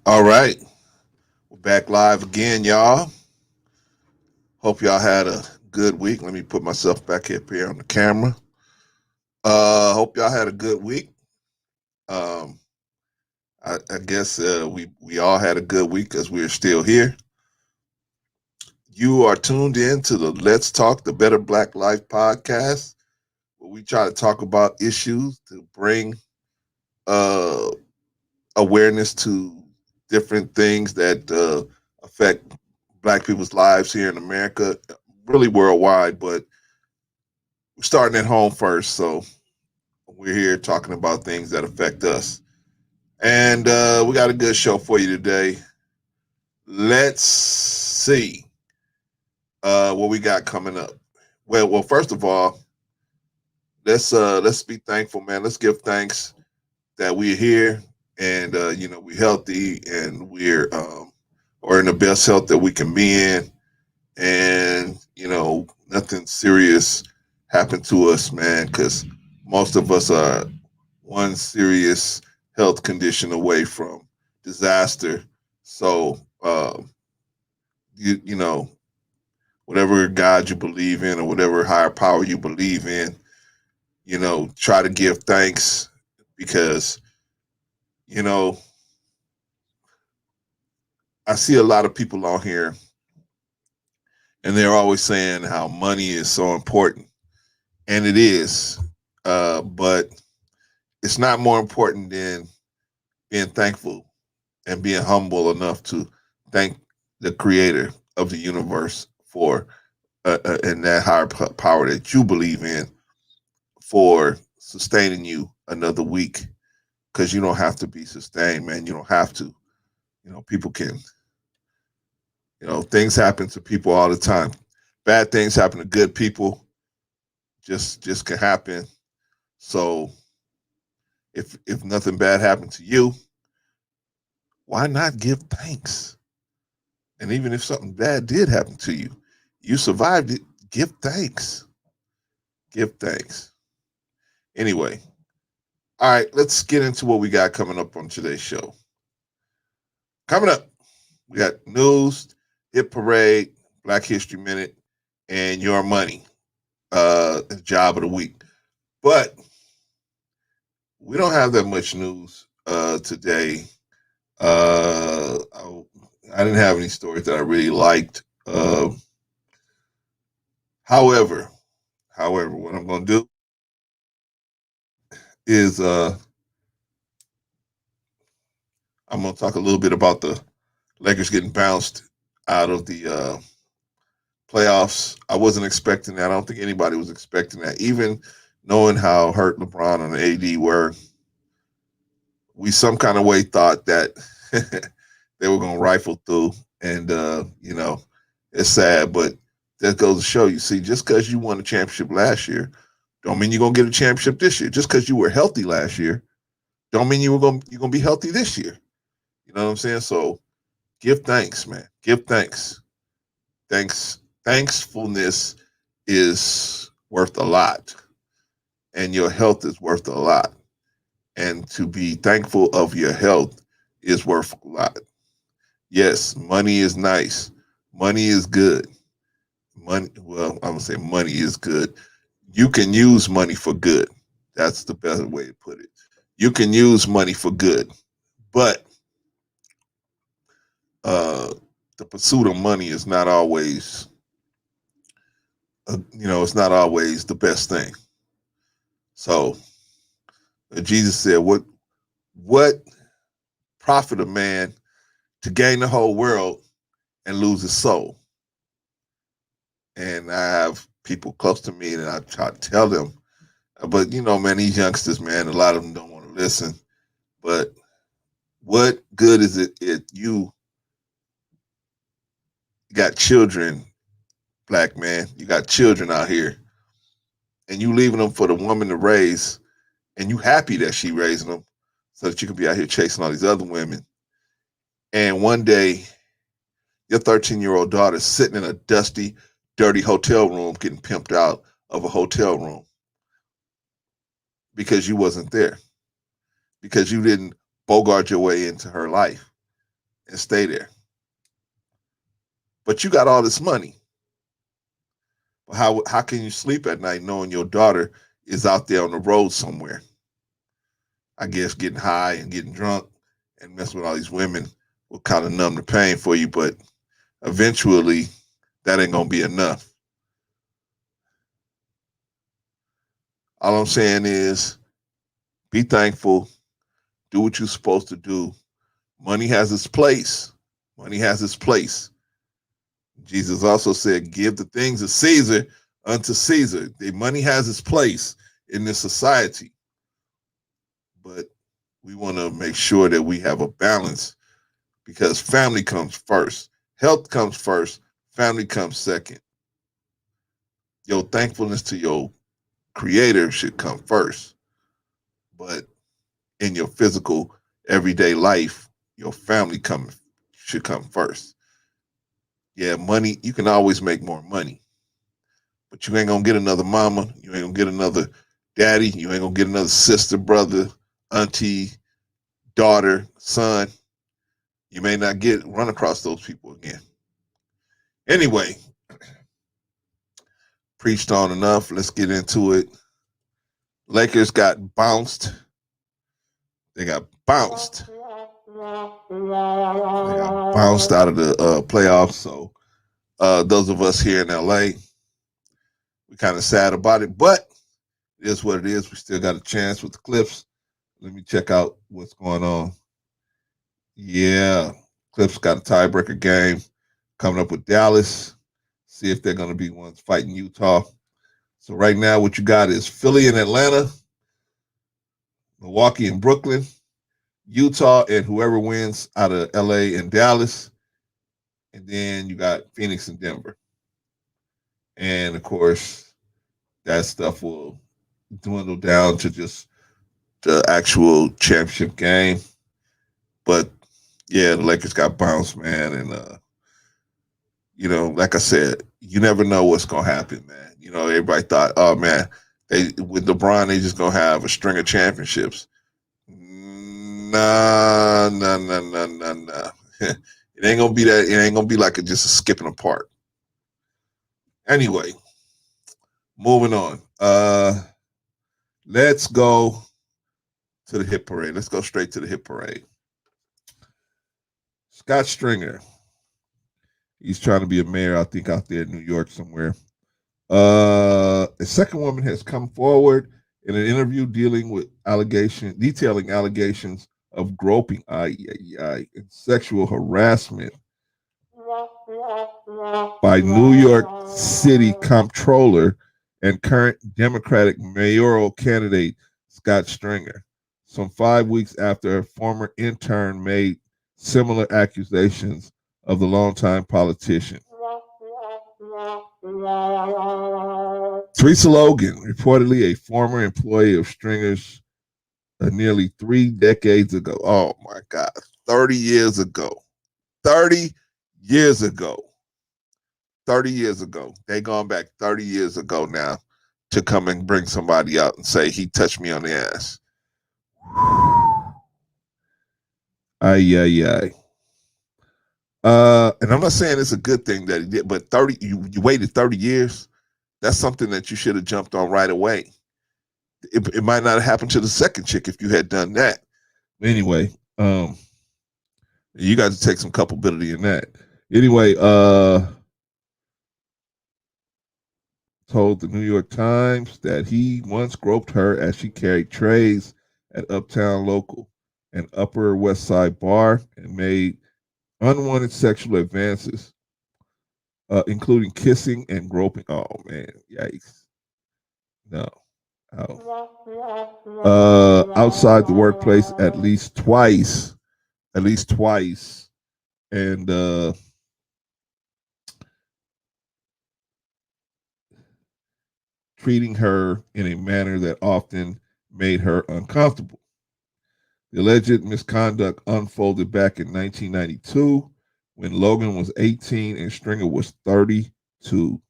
All right, we're back live again, y'all. Hope y'all had a good week. Let me put myself back up here on the camera. Hope y'all had a good week. Um, I guess we all had a good week because we're still here. You are tuned in to the Let's Talk the Better Black Life podcast, where we try to talk about issues to bring uh, awareness to different things that affect Black people's lives here in America, really worldwide, but we're starting at home first. So we're here talking about things that affect us. And we got a good show for you today. Let's see what we got coming up. Well, first of all, let's be thankful, man. Let's give thanks that we're here and we're healthy and we're in the best health that we can be in, and nothing serious happened to us, man, because most of us are one serious health condition away from disaster. So you know whatever God you believe in or whatever higher power you believe in, try to give thanks because you know I see a lot of people on here and they're always saying how money is so important, and it is, but it's not more important than being thankful and being humble enough to thank the creator of the universe for and that higher power that you believe in for sustaining you another week, because you don't have to be sustained, man. You don't have to. People can, things happen to people all the time. Bad things happen to good people. Just can happen. So if nothing bad happened to you, why not give thanks? And even if something bad did happen to you, you survived it, give thanks. Give thanks. Anyway, all right, let's get into what we got coming up on today's show. Coming up, we got news, hit parade, Black History Minute, and your money, job of the week. But we don't have that much news today. I didn't have any stories that I really liked. However, what I'm going to do is I'm going to talk a little bit about the Lakers getting bounced out of the playoffs. I wasn't expecting that. I don't think anybody was expecting that. Even knowing how hurt LeBron and AD were, we some kind of way thought that they were going to rifle through. And, it's sad, but that goes to show you, see, just because you won a championship last year, don't mean you're going to get a championship this year. Just because you were healthy last year, Don't mean you're gonna be healthy this year. You know what I'm saying? So give thanks, man. Give thanks. Thankfulness is worth a lot, and your health is worth a lot. And to be thankful of your health is worth a lot. Yes, money is nice. Money is good. Money, well, I'm gonna say money is good. You can use money for good. That's the best way to put it. You can use money for good, but uh, the pursuit of money is not always, it's not always the best thing. So Jesus said, what profit a man to gain the whole world and lose his soul?" And I have people close to me, and I try to tell them, but man, these youngsters, man, a lot of them don't want to listen. But what good is it if you got children, black man? You got children out here, and you leaving them for the woman to raise, and you happy that she raising them, so that you can be out here chasing all these other women. And one day, your 13-year-old daughter sitting in a dusty, dirty hotel room, getting pimped out of a hotel room because you wasn't there, because you didn't bogart your way into her life and stay there. But you got all this money. How can you sleep at night knowing your daughter is out there on the road somewhere? I guess getting high and getting drunk and messing with all these women will kind of numb the pain for you, but eventually that ain't gonna be enough. All I'm saying is be thankful, do what you're supposed to do. Money has its place. Money has its place. Jesus also said, "Give the things of Caesar unto Caesar." The money has its place in this society, but we want to make sure that we have a balance, because family comes first, health comes first, family comes second. Your thankfulness to your creator should come first, but in your physical everyday life, your family should come first. Yeah, money, you can always make more money, but you ain't gonna get another mama, you ain't gonna get another daddy, you ain't gonna get another sister, brother, auntie, daughter, son. You may not run across those people again. Anyway, preached on enough. Let's get into it. Lakers got bounced. They got bounced. They got bounced out of the playoffs. So those of us here in LA, we kind of sad about it, but it is what it is. We still got a chance with the Clips. Let me check out what's going on. Yeah, Clips got a tiebreaker game coming up with Dallas. See if they're going to be ones fighting Utah. So right now, what you got is Philly and Atlanta, Milwaukee and Brooklyn, Utah, and whoever wins out of LA and Dallas. And then you got Phoenix and Denver. And of course, that stuff will dwindle down to just the actual championship game. But yeah, the Lakers got bounced, man. And, like I said, you never know what's going to happen, man. Everybody thought, oh, man, with LeBron, they just going to have a string of championships. Nah, nah, nah, nah, nah, nah. It ain't gonna be that. It ain't gonna be like just a skipping apart. Anyway, moving on. Let's go to the hit parade. Let's go straight to the hit parade. Scott Stringer. He's trying to be a mayor, I think, out there in New York somewhere. A second woman has come forward in an interview detailing allegations of groping, and sexual harassment by New York City Comptroller and current Democratic mayoral candidate Scott Stringer, some 5 weeks after a former intern made similar accusations of the longtime politician. Teresa Logan, reportedly a former employee of Stringer's, nearly 3 decades ago. Oh my God, 30 years ago. 30 years ago. 30 years ago. They gone back 30 years ago now to come and bring somebody out and say he touched me on the ass. Ay, ay, ay. And I'm not saying it's a good thing that he did, but 30, you waited 30 years. That's something that you should have jumped on right away. It might not have happened to the second chick if you had done that. Anyway, you got to take some culpability in that. Anyway, told the New York Times that he once groped her as she carried trays at Uptown Local, an Upper West Side bar, and made unwanted sexual advances, including kissing and groping. Oh man, yikes! No. Outside the workplace at least twice, and treating her in a manner that often made her uncomfortable. The alleged misconduct unfolded back in 1992 when Logan was 18 and Stringer was 32.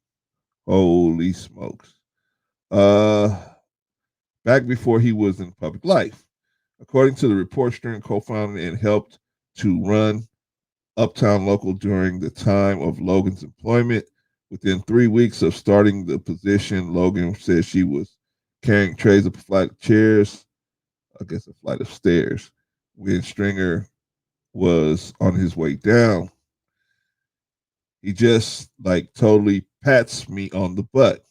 Holy smokes. Back before he was in public life. According to the report, Stringer co-founded and helped to run Uptown Local during the time of Logan's employment. Within 3 weeks of starting the position, Logan said she was carrying trays up a flight of chairs, I guess a flight of stairs, when Stringer was on his way down. He just like totally pats me on the butt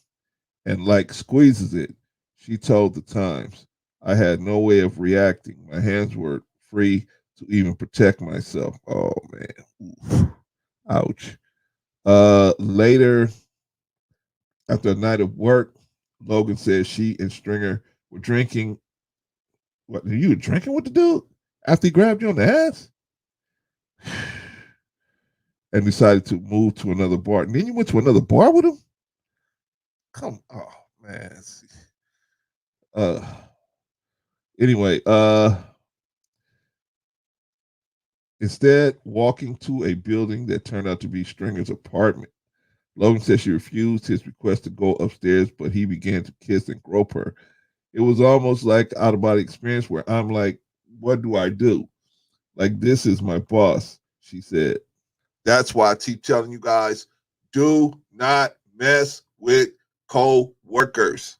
and like squeezes it. She told the Times, I had no way of reacting. My hands were free to even protect myself. Oh man. Oof. Ouch. Later, after a night of work, Logan says she and Stringer were drinking. What, you were drinking with the dude after he grabbed you on the ass? And decided to move to another bar. And then you went to another bar with him? Oh man. Uh anyway, instead walking to a building that turned out to be Stringer's apartment. Logan said she refused his request to go upstairs, but he began to kiss and grope her. It was almost like out of body experience where I'm like, what do I do? Like, this is my boss, she said. That's why I keep telling you guys, do not mess with co-workers.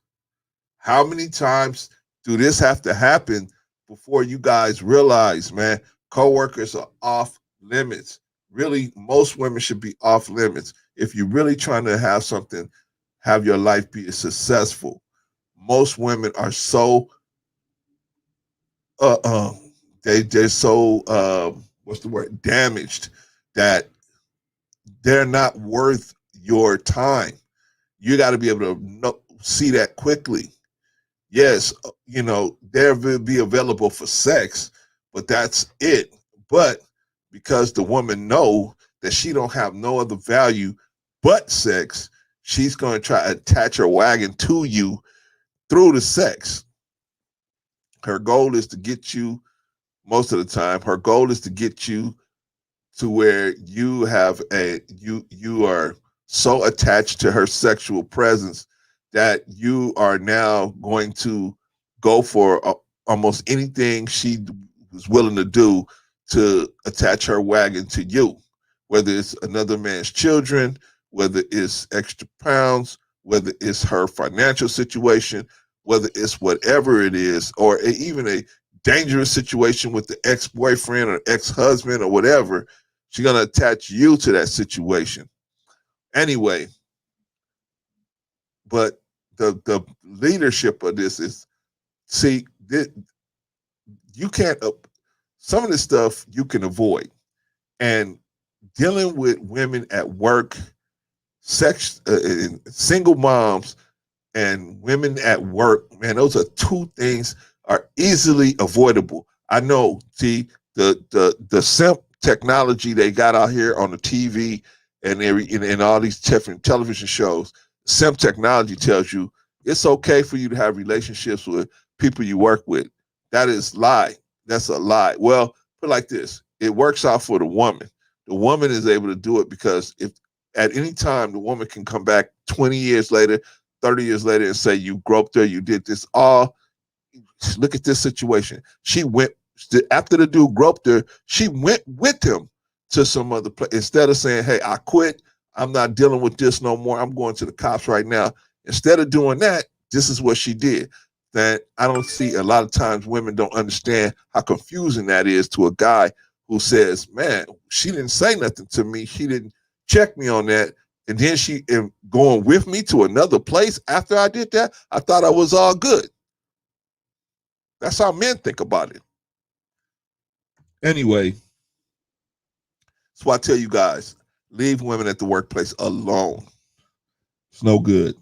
How many times do this have to happen before you guys realize, man, co-workers are off limits? Really, most women should be off limits. If you're really trying to have something, have your life be successful. Most women are so uh, uh they're so what's the word, damaged, that they're not worth your time. You got to be able to see that quickly. Yes, they'll be available for sex, but that's it. But because the woman know that she don't have no other value but sex, she's going to try to attach her wagon to you through the sex. Her goal is to get you, most of the time, her goal is to get you to where you are so attached to her sexual presence that you are now going to go for almost anything she was willing to do to attach her wagon to you, whether it's another man's children, whether it's extra pounds, whether it's her financial situation, whether it's whatever it is, or even a dangerous situation with the ex-boyfriend or ex-husband or whatever. She's going to attach you to that situation. Anyway, but the leadership of this is, see, you can't, some of this stuff you can avoid. And dealing with women at work, single moms and women at work, man, those are two things are easily avoidable. I know, see, the simp technology they got out here on the TV and in all these different television shows, simp technology tells you it's okay for you to have relationships with people you work with. That is lie. That's a lie. Well, put it like this: it works out for the woman. The woman is able to do it because if at any time the woman can come back 20 years later, 30 years later, and say you groped her, you did this. All look at this situation. She went after the dude groped her. She went with him to some other place instead of saying, "Hey, I quit. I'm not dealing with this no more. I'm going to the cops right now." Instead of doing that, this is what she did. That I don't see a lot of times women don't understand how confusing that is to a guy who says, "Man, she didn't say nothing to me. She didn't check me on that." And then she going with me to another place after I did that. I thought I was all good. That's how men think about it. Anyway, that's why I tell you guys, leave women at the workplace alone. It's no good.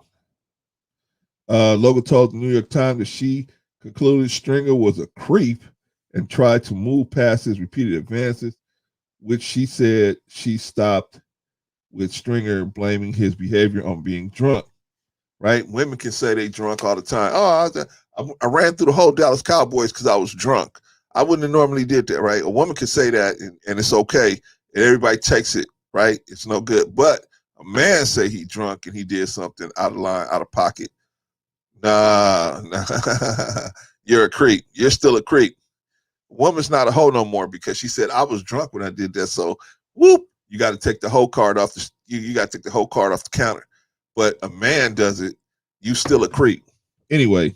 Logan told the New York Times that she concluded Stringer was a creep and tried to move past his repeated advances, which she said she stopped with Stringer blaming his behavior on being drunk. Right? Women can say they drunk all the time. Oh, I ran through the whole Dallas Cowboys because I was drunk. I wouldn't have normally did that, right? A woman can say that and it's okay, and everybody takes it, right? It's no good. But a man say he drunk and he did something out of line, out of pocket. Nah. You're a creep. You're still a creep. A woman's not a hoe no more because she said I was drunk when I did that. So whoop, you got to take the whole card off the you got to take the whole card off the counter. But a man does it, you still a creep. Anyway,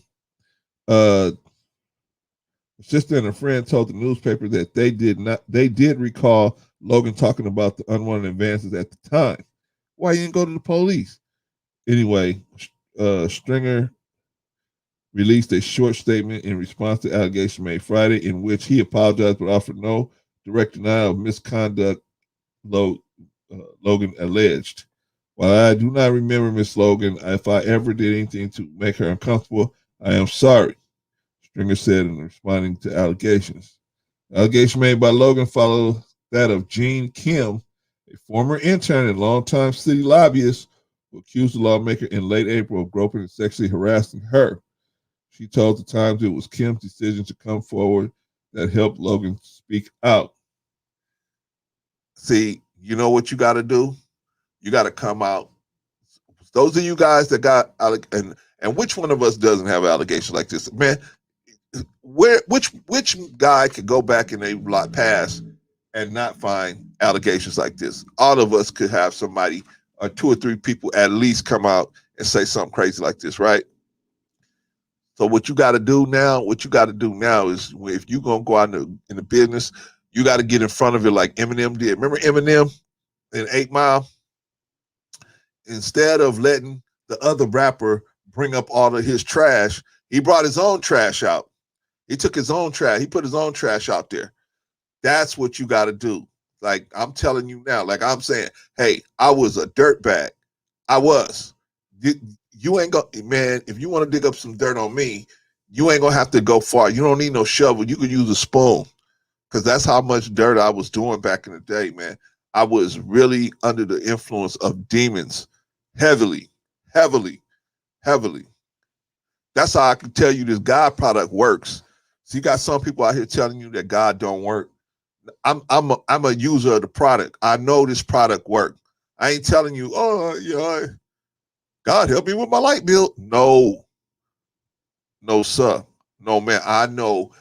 a sister and a friend told the newspaper that they did recall Logan talking about the unwanted advances at the time. Why you didn't go to the police? Anyway, Stringer released a short statement in response to allegations made Friday in which he apologized but offered no direct denial of misconduct Logan alleged. While I do not remember Miss Logan, if I ever did anything to make her uncomfortable, I am sorry, Stringer said in responding to allegations. The allegation made by Logan followed that of Jean Kim, a former intern and longtime city lobbyist who accused the lawmaker in late April of groping and sexually harassing her. She told the Times it was Kim's decision to come forward that helped Logan speak out. See, you know what you got to do? You got to come out. Those of you guys that got and which one of us doesn't have allegations like this, man? Which guy could go back in a past and not find allegations like this? All of us could have somebody or two or three people at least come out and say something crazy like this, right? So what you got to do now? What you got to do now is if you're gonna go out in the business, you got to get in front of it like Eminem did. Remember Eminem in 8 Mile? Instead of letting the other rapper bring up all of his trash, he brought his own trash out. He took his own trash. He put his own trash out there. That's what you got to do. Like I'm telling you now, like I'm saying, hey, I was a dirtbag. I was. You ain't gonna, man, if you want to dig up some dirt on me, you ain't gonna have to go far. You don't need no shovel. You could use a spoon. Because that's how much dirt I was doing back in the day, man. I was really under the influence of demons heavily, heavily, heavily. That's how I can tell you this God product works. So you got some people out here telling you that God don't work. I'm a user of the product. I know this product works. I ain't telling you, oh, you know, God help me with my light bill. No, no, sir. No, man. I know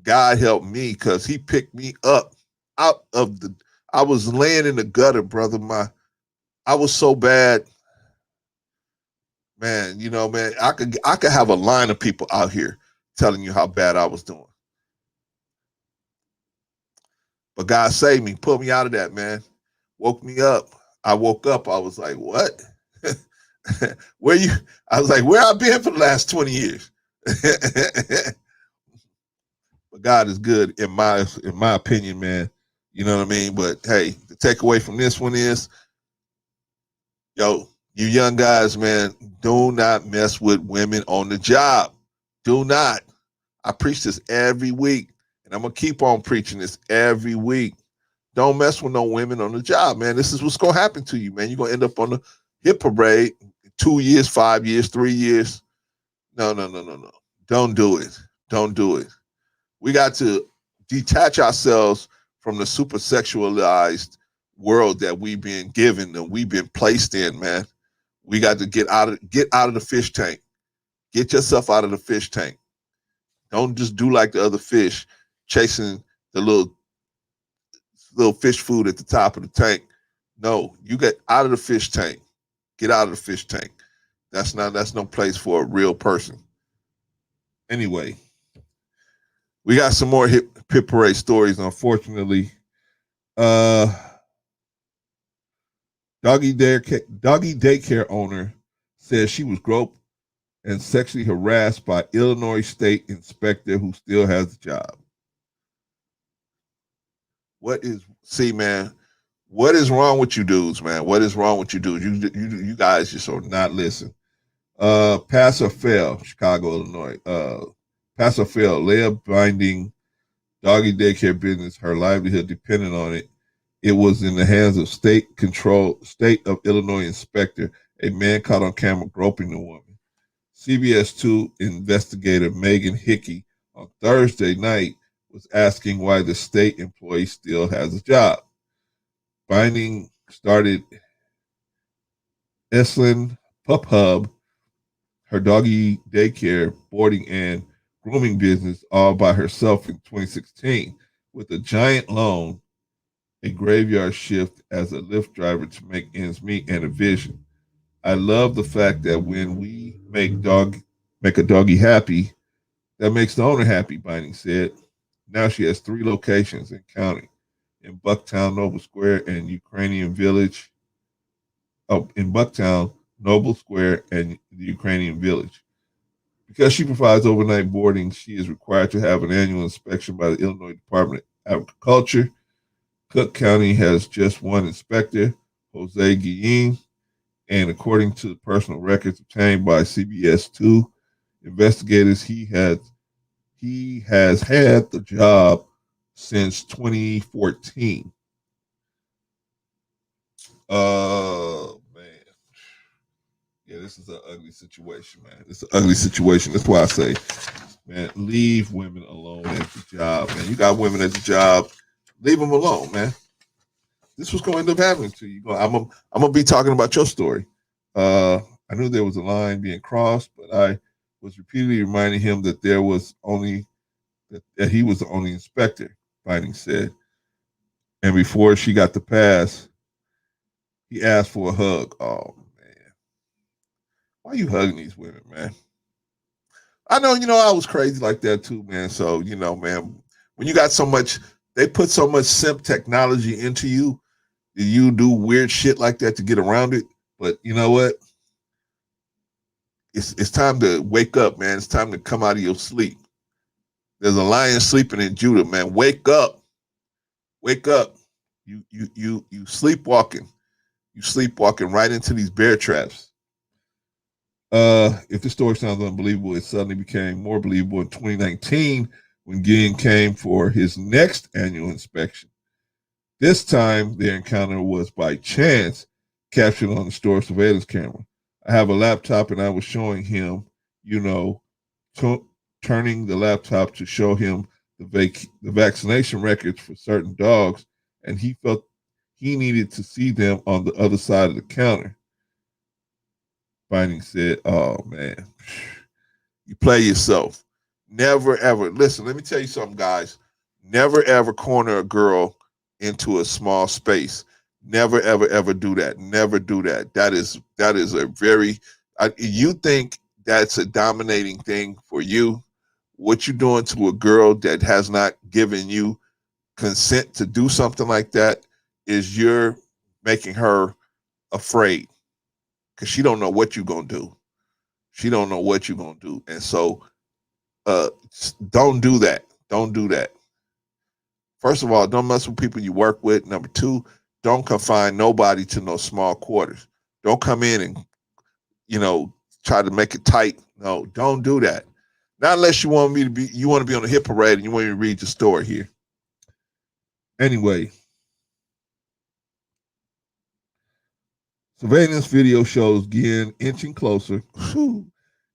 God helped me because he picked me up out of the I was laying in the gutter, brother. I was so bad. Man, you know, man, I could have a line of people out here telling you how bad I was doing. But God saved me, pulled me out of that, man. Woke me up. I woke up, I was like, what? Where you I was like, where I been for the last 20 years? But God is good in my opinion, man. You know what I mean? But hey, the takeaway from this one is, yo, you young guys, man, do not mess with women on the job. Do not. I preach this every week, and I'm gonna keep on preaching this every week. Don't mess with no women on the job, man. This is what's gonna happen to you, man. You're gonna end up on the hit parade 2 years, 5 years, 3 years. No. Don't do it. Don't do it. We got to detach ourselves from the super sexualized world that we've been given and we've been placed in, man. We got to get out of the fish tank. Get yourself out of the fish tank. Don't just do like the other fish, chasing the little fish food at the top of the tank. No, you get out of the fish tank. Get out of the fish tank. That's no place for a real person. Anyway, we got some more hip parade stories. Unfortunately, uh, doggy daycare owner says she was groped and sexually harassed by Illinois state inspector who still has a job. Man? What is wrong with you dudes, man? What is wrong with you dudes? You guys just are not listening. Pass or fail, Chicago, Illinois. Pass or fail, layer binding doggy daycare business. Her livelihood depended on it. It was in the hands of state of Illinois inspector. A man caught on camera groping the woman. CBS 2 investigator Megan Hickey on Thursday night was asking why the state employee still has a job. Binding started Eslin Pup Hub, her doggy daycare, boarding, and grooming business all by herself in 2016 with a giant loan, a graveyard shift as a Lyft driver to make ends meet, and a vision. I love the fact that when we make a doggy happy, that makes the owner happy, Binding said. Now she has 3 locations and counting in Bucktown, Noble Square, and Ukrainian Village. Oh, in Bucktown, Noble Square, and the Ukrainian Village. Because she provides overnight boarding, she is required to have an annual inspection by the Illinois Department of Agriculture. Cook County has just one inspector, Jose Guillen, and according to the personal records obtained by CBS 2 investigators, he has had the job since 2014. Man. Yeah, this is an ugly situation, man. It's an ugly situation. That's why I say, man, leave women alone at the job, man. You got women at the job, leave them alone, man. This was going to end up happening to you. I'm gonna be talking about your story. I knew there was a line being crossed, but I was repeatedly reminding him that that he was the only inspector. Binding said, and before she got the pass, he asked for a hug. Oh man, why are you hugging these women, man? I know, I was crazy like that too, man. So, man, when you got so much, they put so much simp technology into you, you do weird shit like that to get around it. But you know what? It's time to wake up, man. It's time to come out of your sleep. There's a lion sleeping in Judah, man. Wake up. Wake up. You sleepwalking. You sleepwalking right into these bear traps. If the story sounds unbelievable, it suddenly became more believable in 2019 when Gideon came for his next annual inspection. This time, their encounter was by chance captured on the store surveillance camera. I have a laptop, and I was showing him, you know, turning the laptop to show him the vaccination records for certain dogs, and he felt he needed to see them on the other side of the counter. Binding said, "Oh man, you play yourself. Never ever listen. Let me tell you something, guys. Never ever corner a girl into a small space. Never ever ever do that. Never do that. That is a very. You think that's a dominating thing for you? What you doing to a girl that has not given you consent to do something like that is you're making her afraid because she don't know what you're gonna do. She don't know what you're gonna do, and so uh, don't do that. Don't do that. First of all, don't mess with people you work with. Number two, don't confine nobody to no small quarters. Don't come in and you know try to make it tight. No, don't do that. Not unless you want to be on a hit parade and you want me to read the story here. Anyway, surveillance video shows Ginn inching closer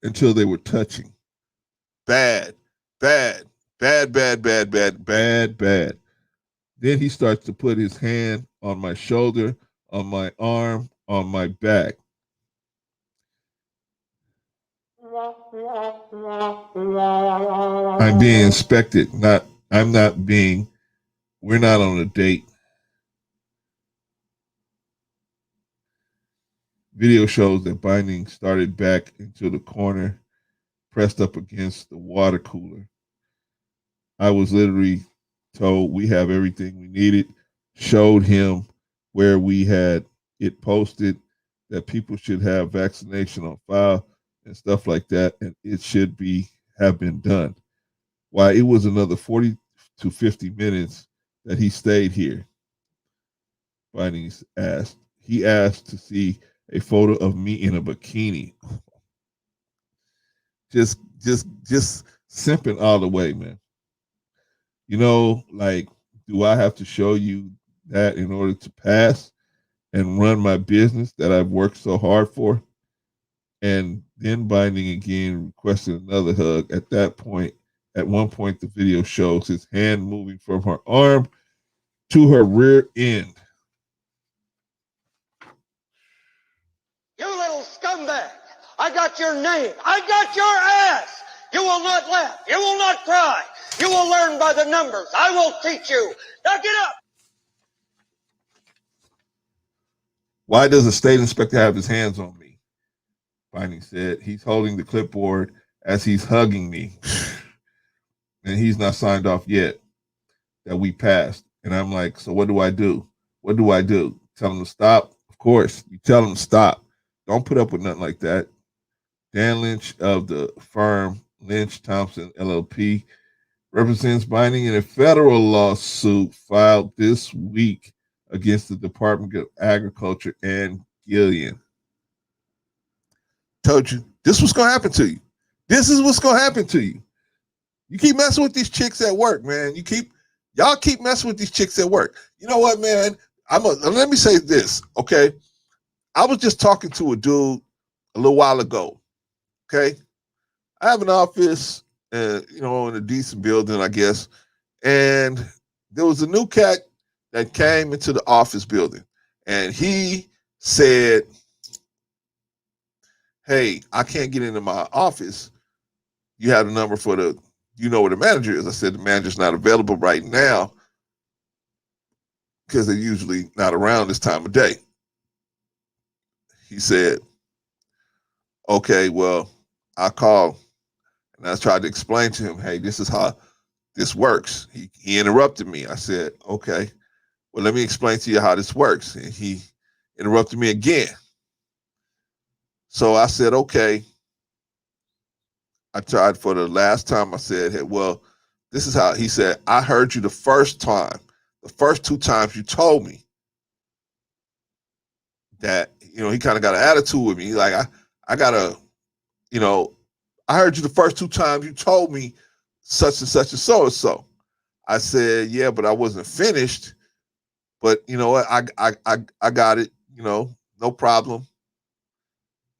until they were touching. Bad, bad. Bad, bad, bad, bad, bad, bad. Then he starts to put his hand on my shoulder, on my arm, on my back. I'm being inspected, I'm not being, we're not on a date. Video shows that Binding started back into the corner, pressed up against the water cooler. I was literally told we have everything we needed, showed him where we had it posted that people should have vaccination on file and stuff like that, and it should be have been done. Why it was another 40 to 50 minutes that he stayed here. Bindings asked. He asked to see a photo of me in a bikini. Just simping all the way, man. You know, like, do I have to show you that in order to pass and run my business that I've worked so hard for? And then Binding again requested another hug. At one point, the video shows his hand moving from her arm to her rear end. You little scumbag! I got your name. I got your ass! You will not laugh. You will not cry. You will learn by the numbers. I will teach you. Now get up! Why does a state inspector have his hands on me? Binding said. He's holding the clipboard as he's hugging me. And he's not signed off yet that we passed. And I'm like, so what do I do? What do I do? Tell him to stop? Of course, you tell him to stop. Don't put up with nothing like that. Dan Lynch of the firm Lynch Thompson LLP represents Binding in a federal lawsuit filed this week against the Department of Agriculture and Gillian. Told you, this was going to happen to you. This is what's going to happen to you. You keep messing with these chicks at work, man. Y'all keep messing with these chicks at work. You know what, man? Let me say this, okay? I was just talking to a dude a little while ago, okay? I have an office, in a decent building, I guess, and there was a new cat that came into the office building, and he said, hey, I can't get into my office. You have the number you know where the manager is. I said, the manager's not available right now because they're usually not around this time of day. He said, okay, well, I called and I tried to explain to him, hey, this is how this works. He interrupted me. I said, okay, well, let me explain to you how this works. And he interrupted me again. So I said, okay. I tried for the last time. I said, hey, well, this is how. He said, I heard you the first time. The first two times you told me that, he kind of got an attitude with me. Like, I got to, I heard you the first two times you told me such and such and so and so. I said, yeah, but I wasn't finished. But you know what? I got it. No problem.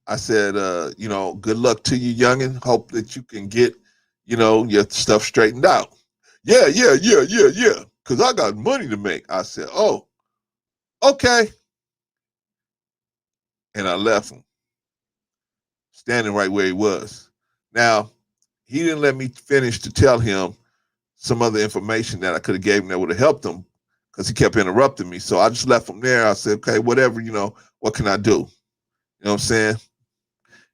I said, good luck to you, youngin. Hope that you can get, your stuff straightened out. Yeah. Because I got money to make. I said, oh, okay. And I left him, standing right where he was. Now, he didn't let me finish to tell him some other information that I could have gave him that would have helped him because he kept interrupting me. So I just left him there. I said, okay, whatever, what can I do? You know what I'm saying?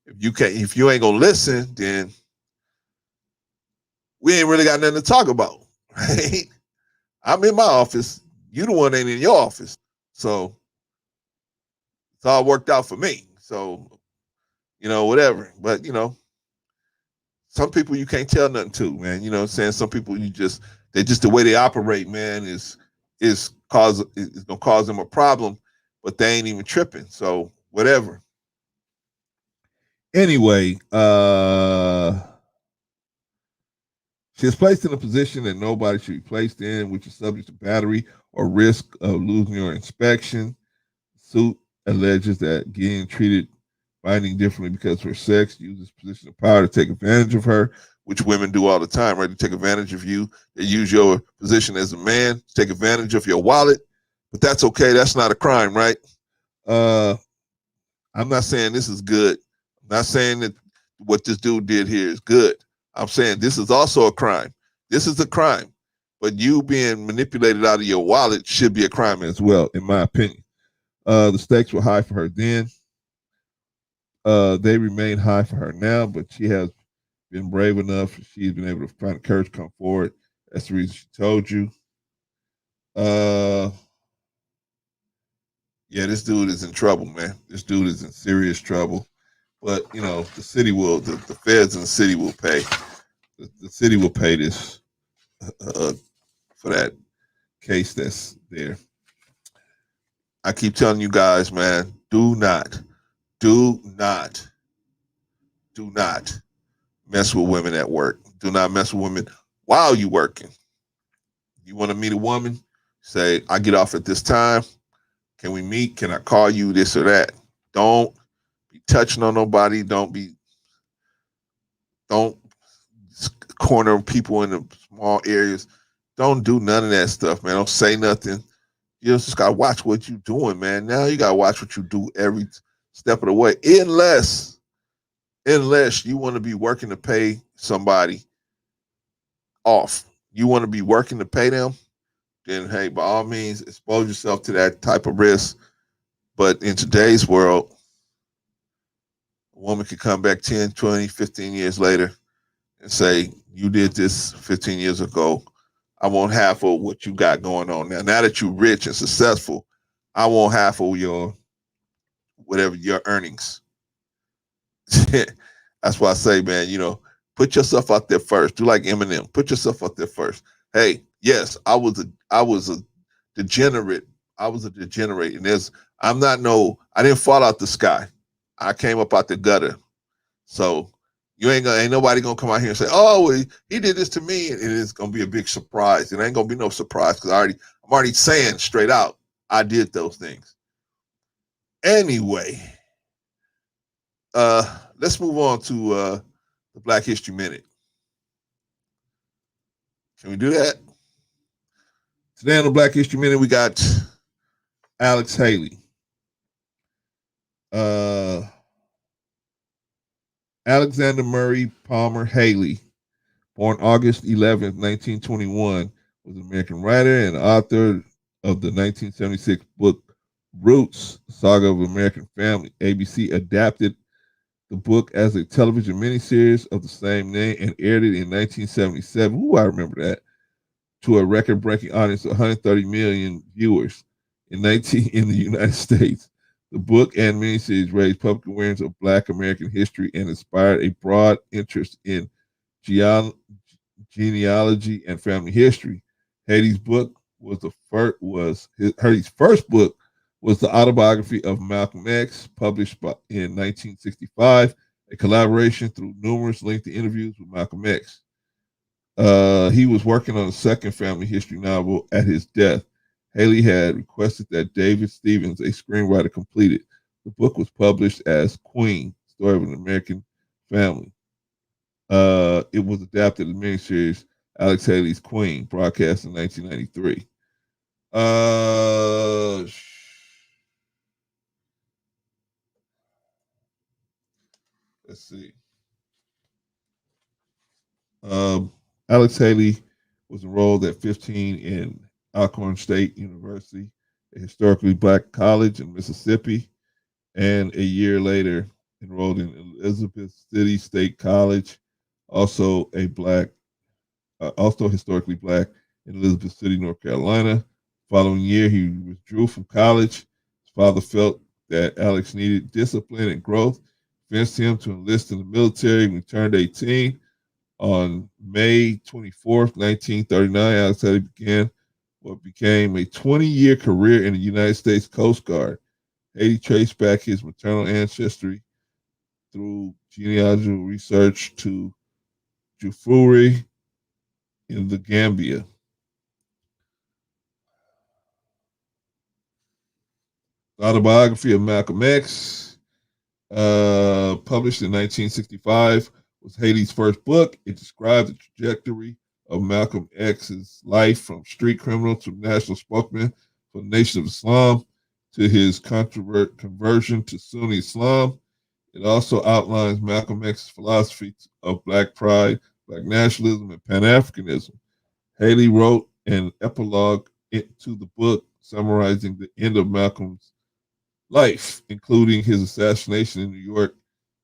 If you ain't gonna listen, then we ain't really got nothing to talk about, right? I'm in my office. You the one ain't in your office. So it's all worked out for me. So, whatever. But, some people you can't tell nothing to, man. You know what I'm saying? Some people they just the way they operate, man, is gonna cause them a problem, but they ain't even tripping. So whatever. Anyway, she is placed in a position that nobody should be placed in, which is subject to battery or risk of losing your inspection. Suit alleges that getting treated Binding differently because of her sex, uses position of power to take advantage of her, which women do all the time, right? They take advantage of you. They use your position as a man, take advantage of your wallet, but that's okay. That's not a crime, right? Uh, I'm not saying this is good. I'm not saying that what this dude did here is good. I'm saying this is also a crime. This is a crime. But you being manipulated out of your wallet should be a crime as well, in my opinion. The stakes were high for her then. They remain high for her now, but she has been brave enough. She's been able to find the courage to come forward. That's the reason she told you. Uh, yeah, this dude is in trouble, man. This dude is in serious trouble. But you know, the city will, the feds in the city will pay. The city will pay this uh, for that case that's there. I keep telling you guys, man, do not, do not mess with women at work. Do not mess with women while you working. You want to meet a woman? Say, I get off at this time. Can we meet? Can I call you this or that? Don't be touching on nobody. Don't corner people in the small areas. Don't do none of that stuff, man. Don't say nothing. You just gotta watch what you doing, man. Now you gotta watch what you do every step of the way. Unless you want to be working to pay somebody off. You want to be working to pay them, then hey, by all means, expose yourself to that type of risk. But in today's world, a woman could come back 10, 20, 15 years later and say, you did this 15 years ago. I want half of what you got going on now. Now that you're rich and successful, I want half of your whatever your earnings. That's why I say, man, you know, put yourself out there first. Do like Eminem. Put yourself out there first. Hey, yes, I was a degenerate. I was a degenerate. And I didn't fall out the sky. I came up out the gutter. So you ain't nobody gonna come out here and say, oh, well, he did this to me, and it's gonna be a big surprise. It ain't gonna be no surprise because I'm already saying straight out, I did those things. Anyway, let's move on to the Black History Minute. Can we do that? Today on the Black History Minute, we got Alex Haley. Uh, Alexander Murray Palmer Haley, born August 11th, 1921, was an American writer and author of the 1976 book Roots, Saga of American Family. ABC adapted the book as a television miniseries of the same name and aired it in 1977. Ooh, I remember that. To a record-breaking audience of 130 million viewers in the United States. The book and miniseries raised public awareness of Black American history and inspired a broad interest in genealogy and family history. Hattie's book was Hattie's first book was the autobiography of Malcolm X, published in 1965, a collaboration through numerous lengthy interviews with Malcolm X. He was working on a second family history novel at his death. Haley had requested that David Stevens, a screenwriter, complete it. The book was published as Queen, Story of an American Family. It was adapted as a miniseries, Alex Haley's Queen, broadcast in 1993. Let's see. Alex Haley was enrolled at 15 in Alcorn State University, a historically black college in Mississippi, and a year later enrolled in Elizabeth City State College, also historically black in Elizabeth City, North Carolina. Following year, he withdrew from college. His father felt that Alex needed discipline and growth, convinced him to enlist in the military when he turned 18. On May 24th, 1939, Alex Haley began what became a 20-year career in the United States Coast Guard. Haley traced back his maternal ancestry through genealogical research to Jufuri in the Gambia. The autobiography of Malcolm X, published in 1965, was Haley's first book. It described the trajectory of Malcolm X's life from street criminal to national spokesman for the Nation of Islam to his conversion to Sunni Islam. It also outlines Malcolm X's philosophy of black pride, black nationalism, and Pan Africanism. Haley wrote an epilogue to the book summarizing the end of Malcolm's life, including his assassination in New York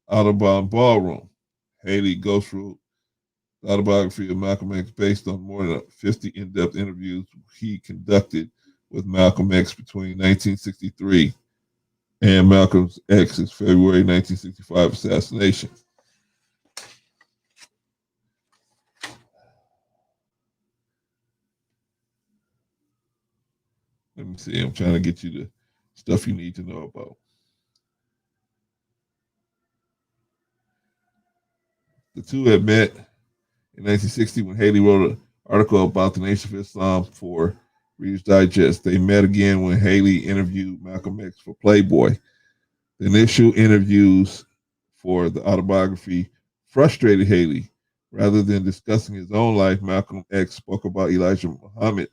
Audubon Ballroom. Haley Ghost wrote the autobiography of Malcolm X based on more than 50 in-depth interviews he conducted with Malcolm X between 1963 and Malcolm X's February 1965 assassination. Let me see. I'm trying to get you the stuff you need to know about. The two had met in 1960 when Haley wrote an article about the Nation of Islam for Reader's Digest. They met again when Haley interviewed Malcolm X for Playboy. The initial interviews for the autobiography frustrated Haley. Rather than discussing his own life, Malcolm X spoke about Elijah Muhammad,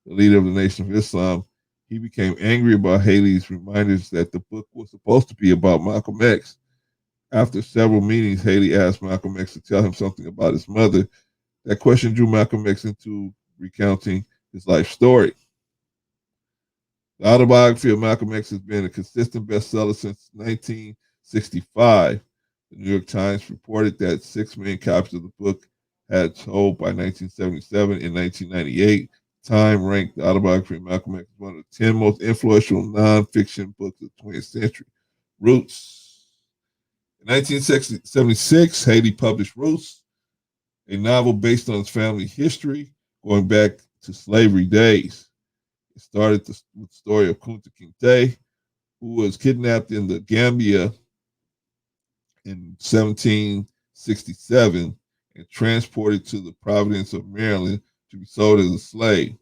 the leader of the Nation of Islam. He became angry about Haley's reminders that the book was supposed to be about Malcolm X. After several meetings, Haley asked Malcolm X to tell him something about his mother. That question drew Malcolm X into recounting his life story. The autobiography of Malcolm X has been a consistent bestseller since 1965. The New York Times reported that 6 million copies of the book had sold by 1977. In 1998, Time ranked the autobiography of Malcolm X as one of the 10 most influential nonfiction books of the 20th century. Roots. In 1976, Haley published Roots, a novel based on his family history going back to slavery days. It started with the story of Kunta Kinte, who was kidnapped in the Gambia in 1767 and transported to the Providence of Maryland to be sold as a slave.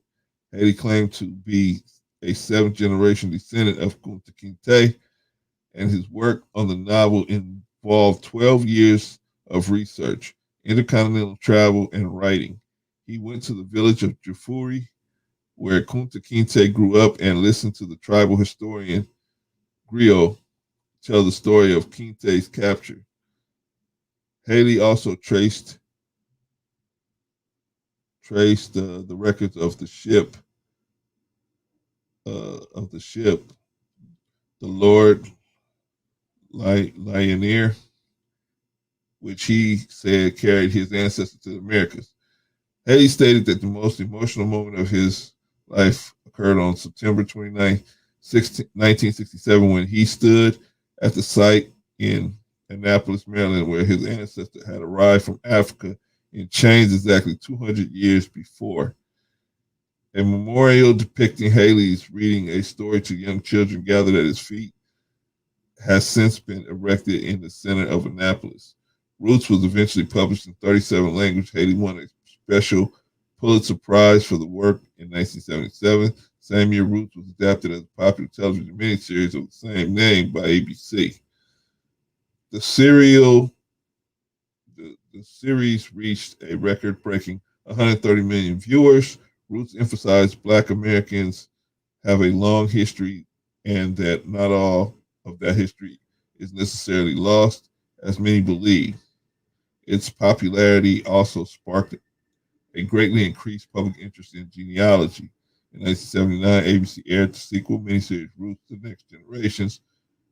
Haley claimed to be a seventh generation descendant of Kunta Kinte, and his work on the novel involved 12 years of research, intercontinental travel, and writing. He went to the village of Jafuri, where Kunta Kinte grew up, and listened to the tribal historian Griot tell the story of Kinte's capture. Haley also traced the records of the ship, the Lord Lioneer, which he said carried his ancestors to the Americas. Haley stated that the most emotional moment of his life occurred on September 29, 1967, when he stood at the site in Annapolis, Maryland, where his ancestor had arrived from Africa in chains exactly 200 years before. A memorial depicting Haley's reading a story to young children gathered at his feet has since been erected in the center of Annapolis. Roots was eventually published in 37 languages. Haley won a special Pulitzer Prize for the work in 1977. Same year, Roots was adapted as a popular television miniseries of the same name by ABC. The series reached a record-breaking 130 million viewers. Roots emphasized Black Americans have a long history and that not all of that history is necessarily lost, as many believe. Its popularity also sparked a greatly increased public interest in genealogy. In 1979, ABC aired the sequel miniseries Roots: The Next Generations,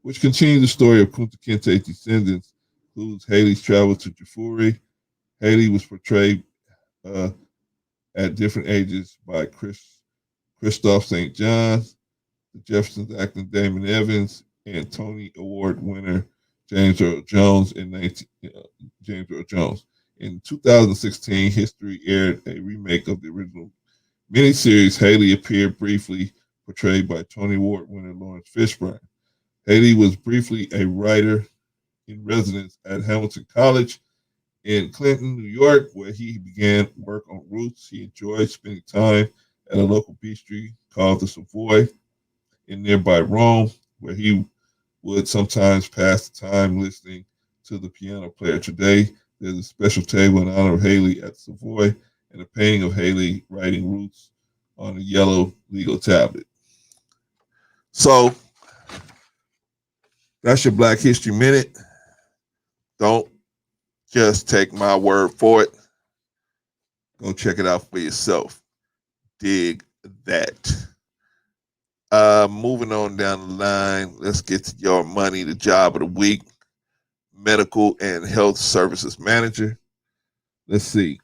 which continued the story of Kunta Kinte's descendants, includes Haley's travel to Jafuri. Haley was portrayed at different ages by Christoph St. John, the Jeffersons acting Damon Evans, and Tony Award winner James Earl Jones James Earl Jones. In 2016, History aired a remake of the original miniseries. Haley appeared briefly, portrayed by Tony Award winner Lawrence Fishburne. Haley was briefly a writer in residence at Hamilton College in Clinton, New York, where he began work on Roots. He enjoyed spending time at a local bistro called the Savoy in nearby Rome, where he would sometimes pass the time listening to the piano player. Today, There's a special table in honor of Haley at Savoy and a painting of Haley writing roots on a yellow legal tablet. So that's your Black History Minute. Don't just take my word for it. Go check it out for yourself. Dig that. Moving on down the line, let's get to your money, the job of the week. Medical and Health Services Manager. Let's see.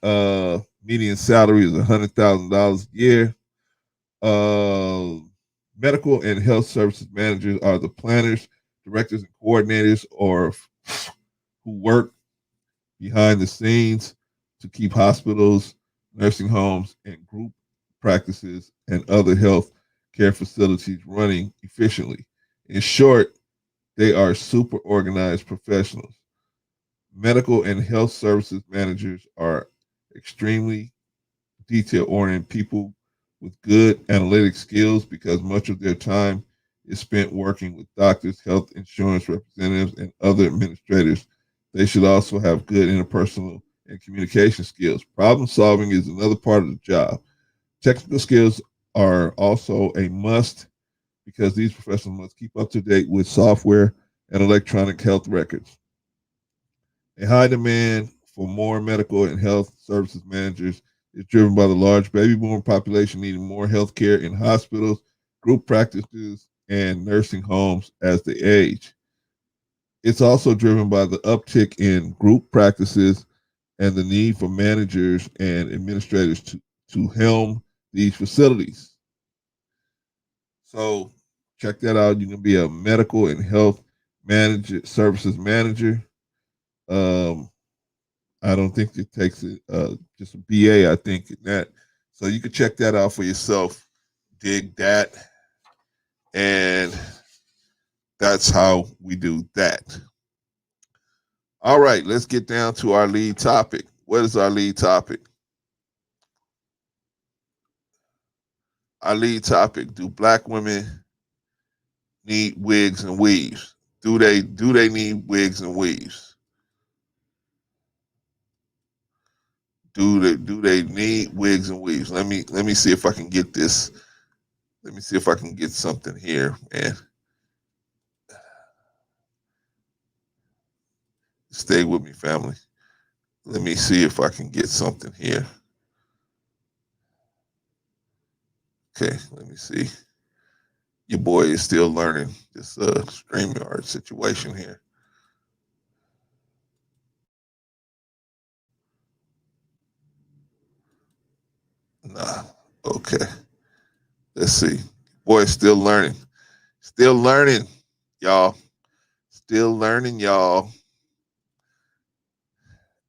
Median salary is $100,000 a year. Medical and health services managers are the planners, directors, and coordinators, or who work behind the scenes to keep hospitals, nursing homes, and group practices and other health care facilities running efficiently. In short, they are super organized professionals. Medical and health services managers are extremely detail oriented people with good analytic skills because much of their time is spent working with doctors, health insurance representatives, and other administrators. They should also have good interpersonal and communication skills. Problem solving is another part of the job. Technical skills are also a must because these professionals must keep up to date with software and electronic health records. A high demand for more medical and health services managers is driven by the large baby boomer population needing more health care in hospitals, group practices, and nursing homes as they age. It's also driven by the uptick in group practices and the need for managers and administrators to helm these facilities. So check that out. You can be a medical and health manager, services manager. Um, I don't think it takes just a BA. I think that so you can check that out for yourself. Dig that, and that's how we do that. All right, let's get down to our lead topic. What is our lead topic? Our lead topic: do Black women need wigs and weaves? Do they need wigs and weaves? Do they need wigs and weaves? Let me see if I can get this. Let me see if I can get something here, man. Stay with me, family. Let me see if I can get something here. Okay, let me see. Your boy is still learning this StreamYard situation here. Nah, okay. Let's see. Boy is still learning. Still learning, y'all. Still learning, y'all.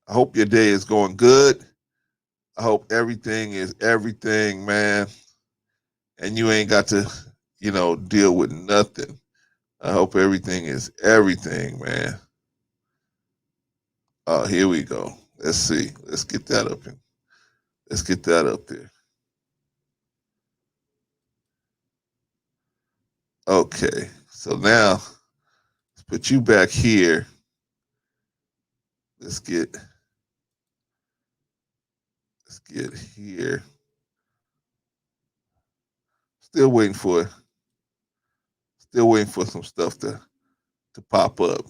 I hope your day is going good. I hope everything is everything, man. And you ain't got to, deal with nothing. I hope everything is everything, man. Oh, here we go. Let's see. Let's get that up in. Let's get that up there. Okay. So now let's put you back here. Let's get here. Still waiting for some stuff to pop up.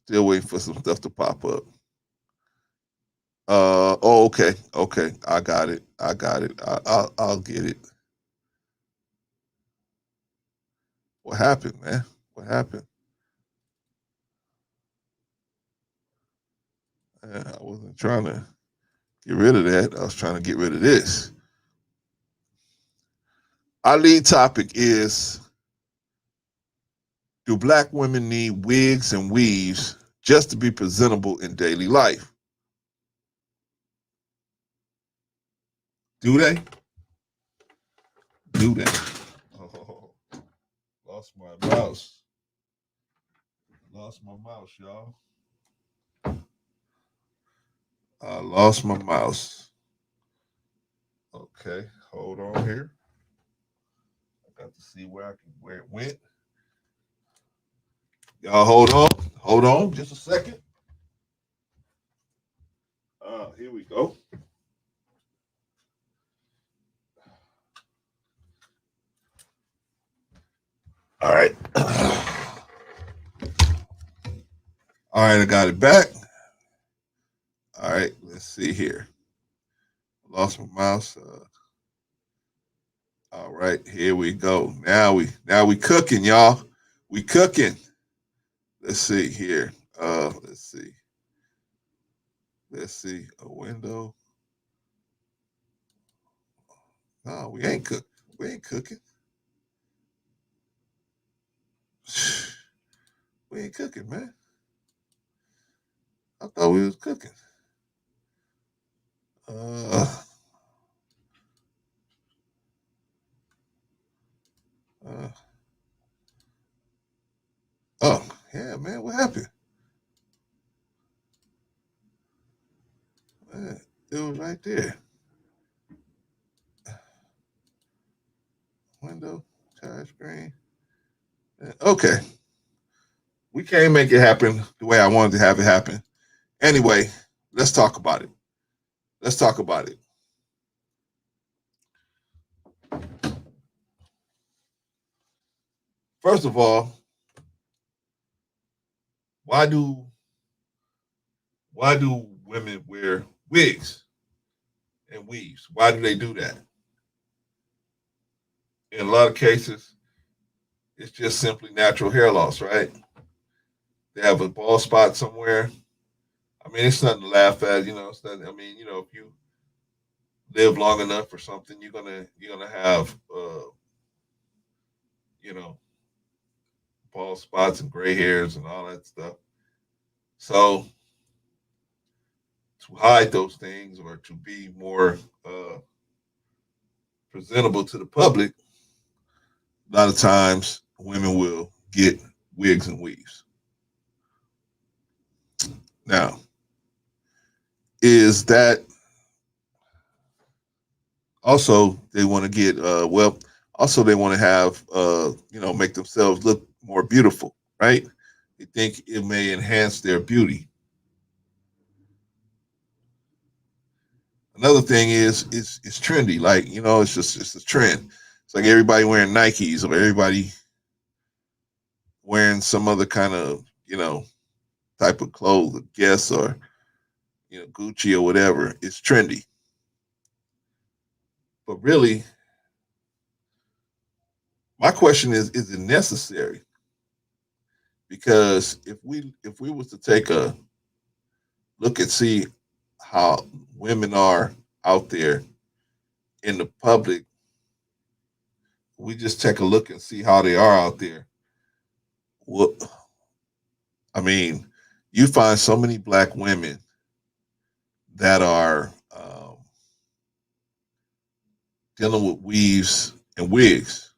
Still waiting for some stuff to pop up. Okay. Okay. I got it. I'll get it. What happened, man? What happened? I wasn't trying to get rid of that. I was trying to get rid of this. Our lead topic is: do Black women need wigs and weaves just to be presentable in daily life? Do they? Do they? Oh, lost my mouse. Lost my mouse, y'all. I lost my mouse. Okay, hold on here. I got to see where it went. Y'all hold on. Hold on just a second. Here we go. All right. All right, I got it back. All right, let's see here. Lost my mouse. All right, here we go. Now we cooking, y'all. We cooking. Let's see here. Let's see. Let's see. A window. No, we ain't cook. We ain't cooking. We ain't cooking, man. I thought we was cooking. Uh, uh, oh, yeah, man. What happened? Man, it was right there. Window, touch screen. Okay. We can't make it happen the way I wanted to have it happen. Anyway, let's talk about it. Let's talk about it. First of all, why do why do women wear wigs and weaves? Why do they do that? In a lot of cases, it's just simply natural hair loss, right? They have a bald spot somewhere. I mean, it's nothing to laugh at, It's nothing. I mean, if you live long enough or something, you're gonna have, you know, bald spots and gray hairs and all that stuff. So to hide those things or to be more presentable to the public, a lot of times women will get wigs and weaves. Now, is that also they want to get also they want to have make themselves look more beautiful, right? They think it may enhance their beauty. Another thing is it's trendy, like it's a trend. It's like everybody wearing Nikes or everybody wearing some other kind of type of clothes, I guess, or Gucci or whatever. It's trendy, but really, my question is it necessary? Because if we was to take a look and see how women are out there in the public, we just take a look and see how they are out there. Well, I mean, you find so many black women that are dealing with weaves and wigs.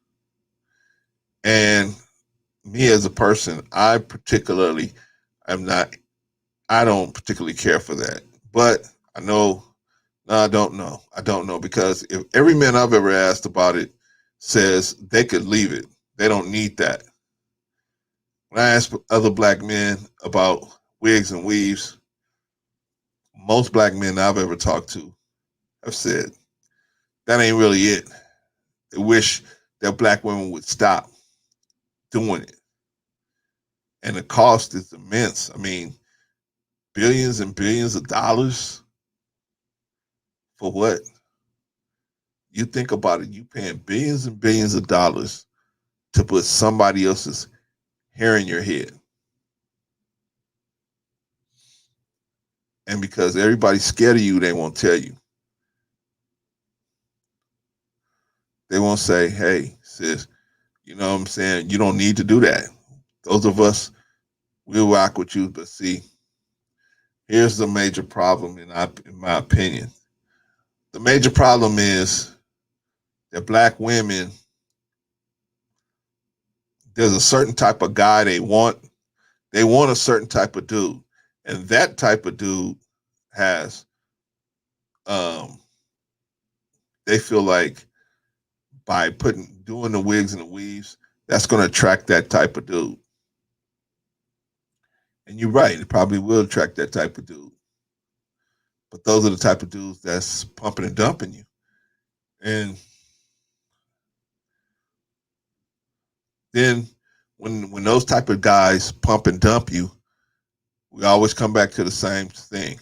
And me as a person, am not, I don't particularly care for that. But I know, no, I don't know. I don't know because if every man I've ever asked about it says they could leave it, they don't need that. When I ask other black men about wigs and weaves, most black men I've ever talked to have said that ain't really it. They wish that black women would stop doing it. And the cost is immense. I mean, billions and billions of dollars for what? You think about it, you paying billions and billions of dollars to put somebody else's hair in your head. And because everybody's scared of you, they won't tell you. They won't say, hey, sis, you know what I'm saying? You don't need to do that. Those of us, we'll rock with you. But see, here's the major problem in my opinion. The major problem is that black women, there's a certain type of guy they want. They want a certain type of dude. And that type of dude has, um, they feel like by doing the wigs and the weaves, that's going to attract that type of dude. And you're right, it probably will attract that type of dude. But those are the type of dudes that's pumping and dumping you. And then when those type of guys pump and dump you, we always come back to the same thing.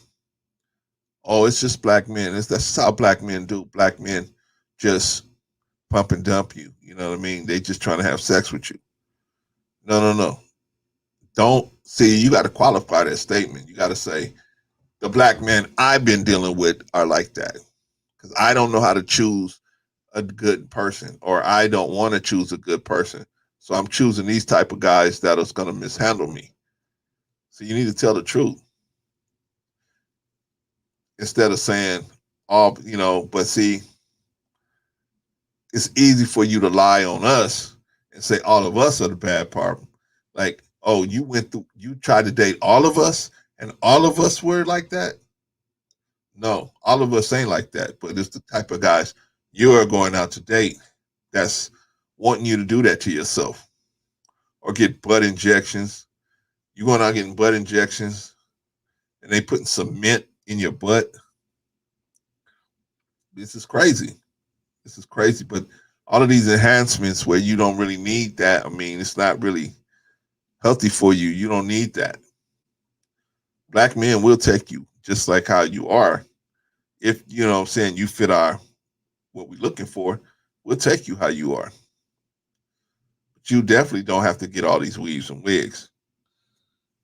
Oh, it's just black men. That's how black men do. Black men just pump and dump you. You know what I mean? They just trying to have sex with you. No, no, no. Don't see. You got to qualify that statement. You got to say the black men I've been dealing with are like that because I don't know how to choose a good person, or I don't want to choose a good person. So I'm choosing these type of guys that is going to mishandle me. So you need to tell the truth instead of saying all, but see, it's easy for you to lie on us and say all of us are the bad part. Like, oh, you tried to date all of us and all of us were like that. No, all of us ain't like that, but it's the type of guys you're going out to date that's wanting you to do that to yourself or get butt injections. You going out getting butt injections and they putting cement in your butt. This is crazy. This is crazy. But all of these enhancements where you don't really need that, I mean, it's not really healthy for you. You don't need that. Black men will take you just like how you are. If you know what I'm saying, you fit our what we're looking for, we'll take you how you are. But you definitely don't have to get all these weaves and wigs.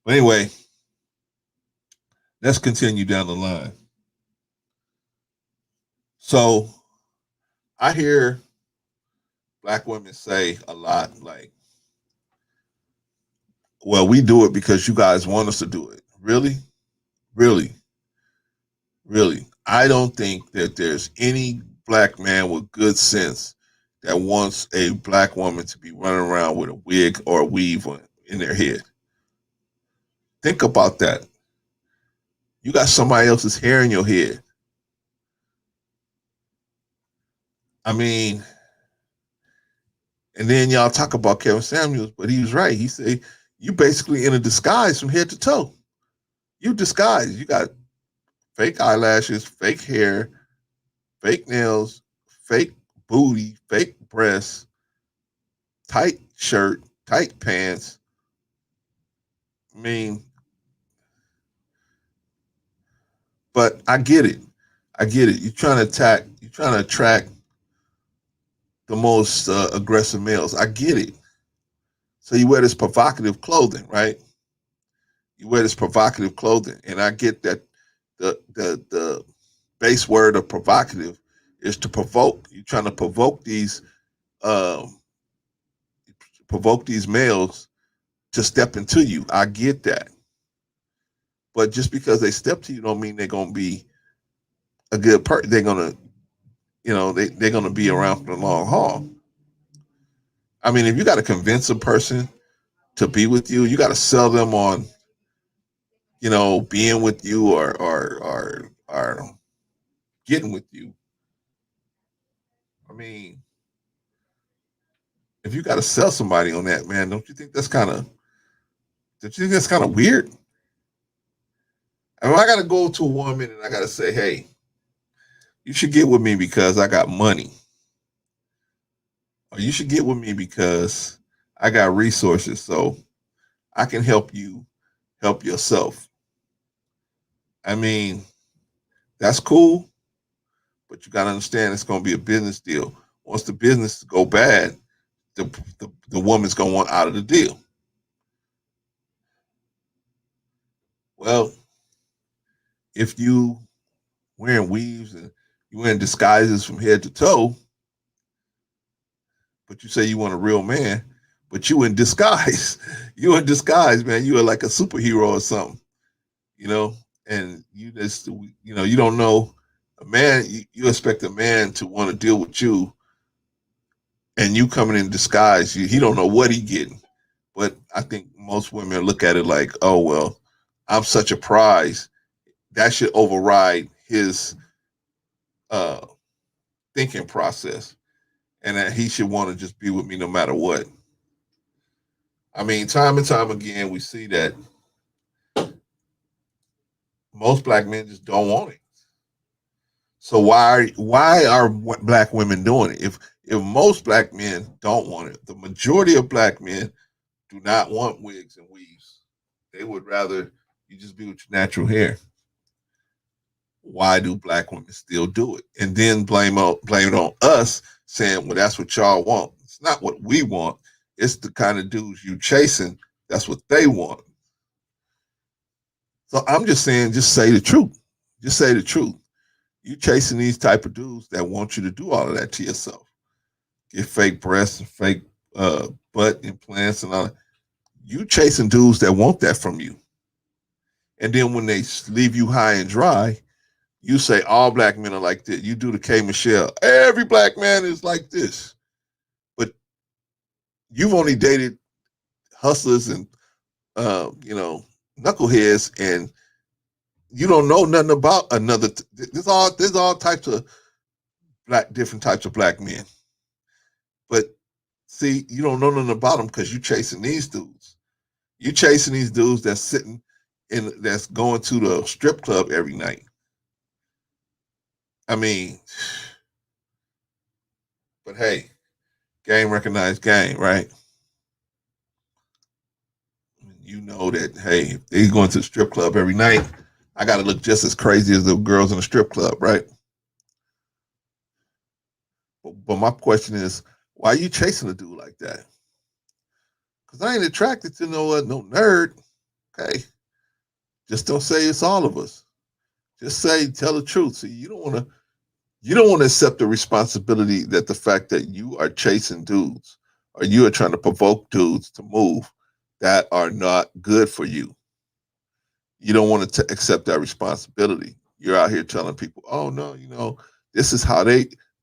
But anyway, let's continue down the line. So I hear black women say a lot like, well, we do it because you guys want us to do it. Really? Really? Really? I don't think that there's any black man with good sense that wants a black woman to be running around with a wig or a weave in their head. Think about that. You got somebody else's hair in your head. I mean, and then y'all talk about Kevin Samuels, but he was right. He said, you basically in a disguise from head to toe. You disguise. You got fake eyelashes, fake hair, fake nails, fake booty, fake breasts, tight shirt, tight pants. I mean, but I get it. I get it. You're trying to attract the most aggressive males. I get it. So you wear this provocative clothing, right? You wear this provocative clothing, and I get that the base word of provocative is to provoke. You're trying to um, provoke these males to step into you. I get that, but just because they step to you, don't mean they're gonna be a good person. They're gonna, they're gonna be around for the long haul. I mean, if you got to convince a person to be with you, you got to sell them on, being with you or getting with you. I mean, if you got to sell somebody on that, man, don't you think that's kind of weird? I mean, I got to go to a woman and I got to say, hey, you should get with me because I got money, or you should get with me because I got resources, so I can help you help yourself. I mean, that's cool, but you got to understand it's going to be a business deal. Once the business go bad, the woman's going to want out of the deal. Well, if you wearing weaves and you wearing disguises from head to toe, but you say you want a real man, but you in disguise. You in disguise, man. You are like a superhero or something, you know, and you just, you don't know a man, you expect a man to want to deal with you and you coming in disguise, he don't know what he getting. But I think most women look at it like, oh, well, I'm such a prize. That should override his uh, thinking process and that he should want to just be with me no matter what. I mean, time and time again, we see that most black men just don't want it. So why are black women doing it? If most black men don't want it, the majority of black men do not want wigs and weaves. They would rather you just be with your natural hair. Why do black women still do it? And then blame it on us, saying, "Well, that's what y'all want." It's not what we want. It's the kind of dudes you chasing. That's what they want. So I'm just saying, just say the truth. Just say the truth. You chasing these type of dudes that want you to do all of that to yourself. Get fake breasts and fake butt implants and all that. You chasing dudes that want that from you. And then when they leave you high and dry, you say all black men are like this. You do the K Michelle. Every black man is like this. But you've only dated hustlers and knuckleheads, and you don't know nothing about another. There's all types of different types of black men. But see, you don't know nothing about them because you chasing these dudes. You chasing these dudes that's sitting that's going to the strip club every night. I mean, but hey, game recognized game, right? You know that, hey, if they're going to the strip club every night, I got to look just as crazy as the girls in the strip club, right? But my question is, why are you chasing a dude like that? Because I ain't attracted to no nerd. Okay, just don't say it's all of us. Just tell the truth. See, you don't want to accept the responsibility that the fact that you are chasing dudes or you are trying to provoke dudes to move that are not good for you. You don't want to accept that responsibility. You're out here telling people, "Oh no, this is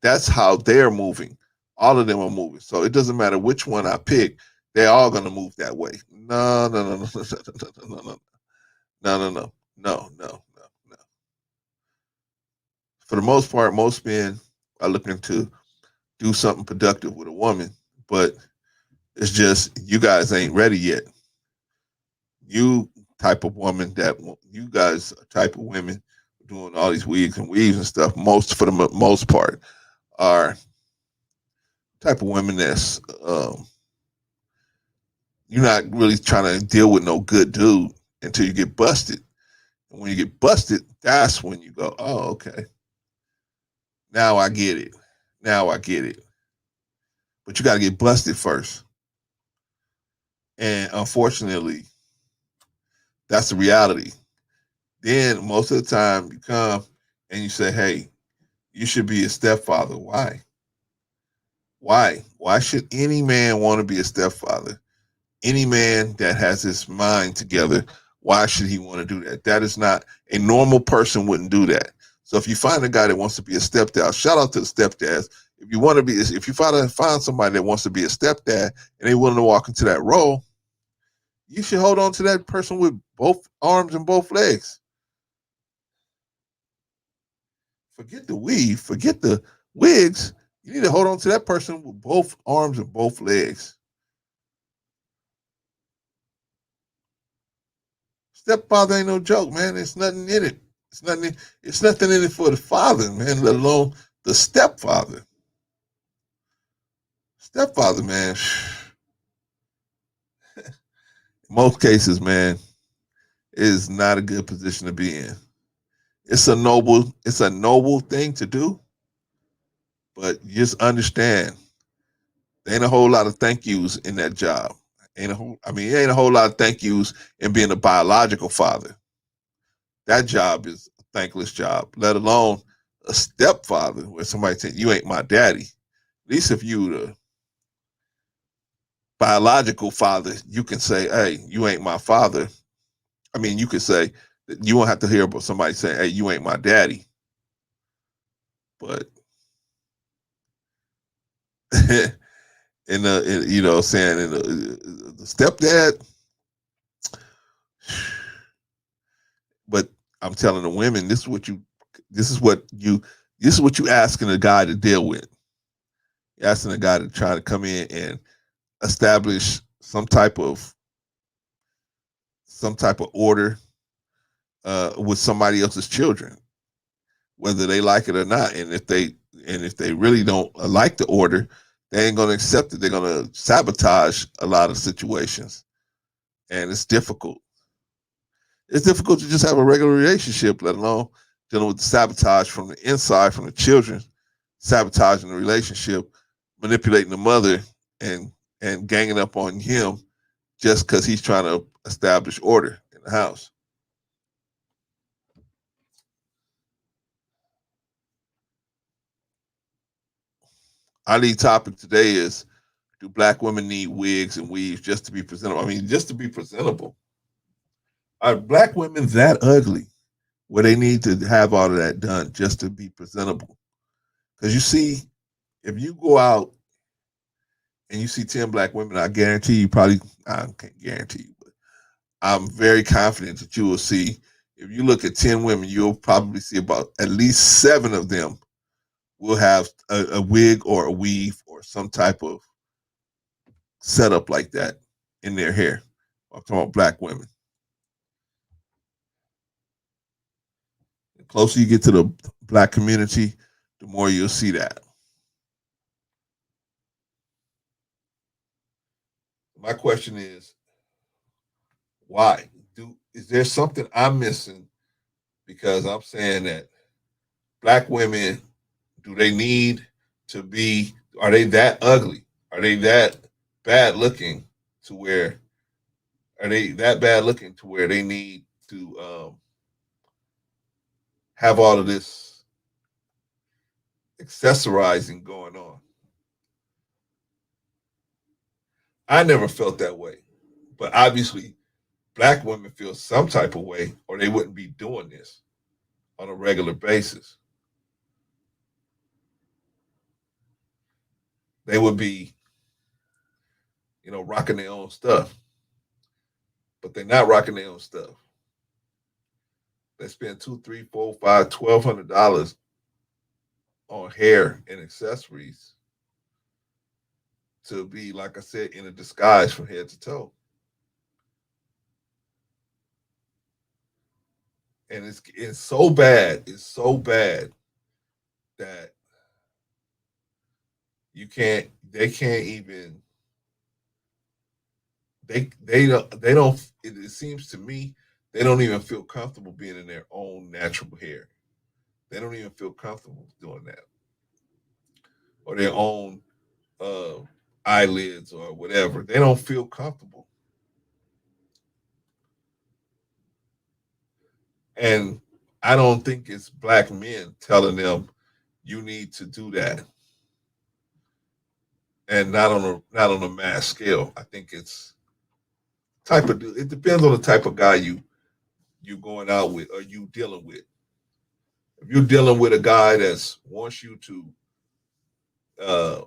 that's how they're moving. All of them are moving. So it doesn't matter which one I pick, they're all gonna move that way." No, no, no, no, no, no, no, no, no, no, no, no, no, no. For the most part, most men are looking to do something productive with a woman, but it's just you guys ain't ready yet. You type of woman that you guys type of women doing all these wigs and weaves and stuff. For the most part, are type of women that's you're not really trying to deal with no good dude until you get busted. And when you get busted, that's when you go, "Oh, okay, now I get it. Now I get it." But you got to get busted first. And unfortunately, that's the reality. Then most of the time you come and you say, "Hey, you should be a stepfather." Why? Why? Why should any man want to be a stepfather? Any man that has his mind together, why should he want to do that? That is not a normal person wouldn't do that. So if you find a guy that wants to be a stepdad, shout out to the stepdads. If you find somebody that wants to be a stepdad and they willing to walk into that role, you should hold on to that person with both arms and both legs. Forget the weave, forget the wigs. You need to hold on to that person with both arms and both legs. Stepfather ain't no joke, man. There's nothing in it. It's nothing in it for the father, man, let alone the stepfather. Stepfather, man. In most cases, man, is not a good position to be in. It's a noble thing to do, but just understand there ain't a whole lot of thank yous in that job. It ain't a whole lot of thank yous in being a biological father. That job is a thankless job, let alone a stepfather where somebody said, "You ain't my daddy." At least if you the biological father, you can say, "Hey, you ain't my father." You could say that you won't have to hear about somebody saying, "Hey, you ain't my daddy." But saying the stepdad, but I'm telling the women, this is what you, this is what you asking a guy to deal with. You're asking a guy to try to come in and establish some type of order with somebody else's children. whether they like it or not. And if they really don't like the order, they ain't gonna accept it. They're gonna sabotage a lot of situations, and it's difficult. It's difficult to just have a regular relationship, let alone dealing with the sabotage from the inside, from the children, sabotaging the relationship, manipulating the mother, and and ganging up on him just because he's trying to establish order in the house. Our lead topic today is: do black women need wigs and weaves just to be presentable? I mean, just to be presentable. Are black women that ugly where they need to have all of that done just to be presentable? Because you see, if you go out and you see 10 black women, I guarantee you probably, I can't guarantee you, but I'm very confident that you will see, if you look at 10 women, you'll probably see about at least 7 of them will have a wig or a weave or some type of setup like that in their hair. I'm talking about black women. The closer you get to the black community, the more you'll see that. My question is, why? Is there something I'm missing? Because I'm saying that black women, do they need to be? Are they that ugly? Are they that bad looking to where? Are they that bad looking to where they need to have all of this accessorizing going on? I never felt that way, but obviously, black women feel some type of way, or they wouldn't be doing this on a regular basis. They would be, rocking their own stuff, but they're not rocking their own stuff. They spend two, three, four, five, $1,200 on hair and accessories to be, like I said, in a disguise from head to toe. And it's so bad. It's so bad that you can't. They can't even. They don't. It seems to me they don't even feel comfortable being in their own natural hair. They don't even feel comfortable doing that, or their own uh, eyelids or whatever. They don't feel comfortable. And I don't think it's black men telling them you need to do that, and not on a mass scale. I think it's type of. It depends on the type of guy you going out with or you dealing with. If you're dealing with a guy that wants you to uh,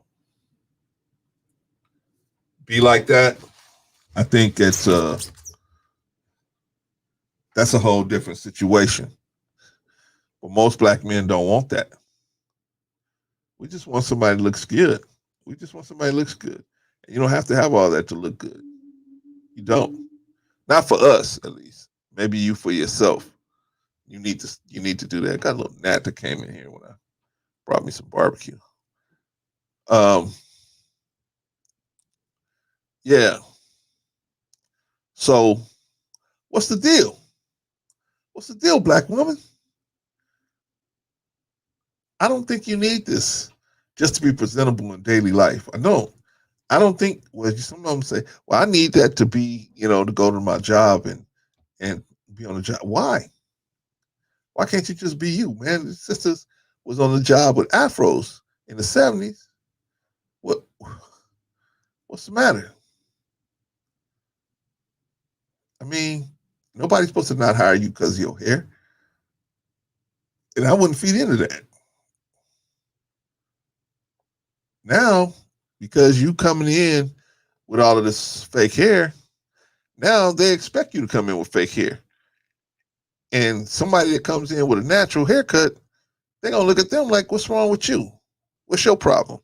be like that, I think that's a whole different situation. But most black men don't want that. We just want somebody that looks good. We just want somebody that looks good. And you don't have to have all that to look good. You don't. Not for us, at least. Maybe you for yourself. You need to do that. Got a little gnat that came in here when I brought me some barbecue. Um, yeah. So what's the deal? What's the deal, black woman? I don't think you need this just to be presentable in daily life. I don't. I don't think. Well, some of them say, "Well, I need that to be, to go to my job and be on the job." Why? Why can't you just be you, man? The sisters was on the job with afros in the '70s. What? What's the matter? I mean, nobody's supposed to not hire you because of your hair, and I wouldn't feed into that. Now, because you coming in with all of this fake hair, now they expect you to come in with fake hair. And somebody that comes in with a natural haircut, they're gonna look at them like, "What's wrong with you? What's your problem?"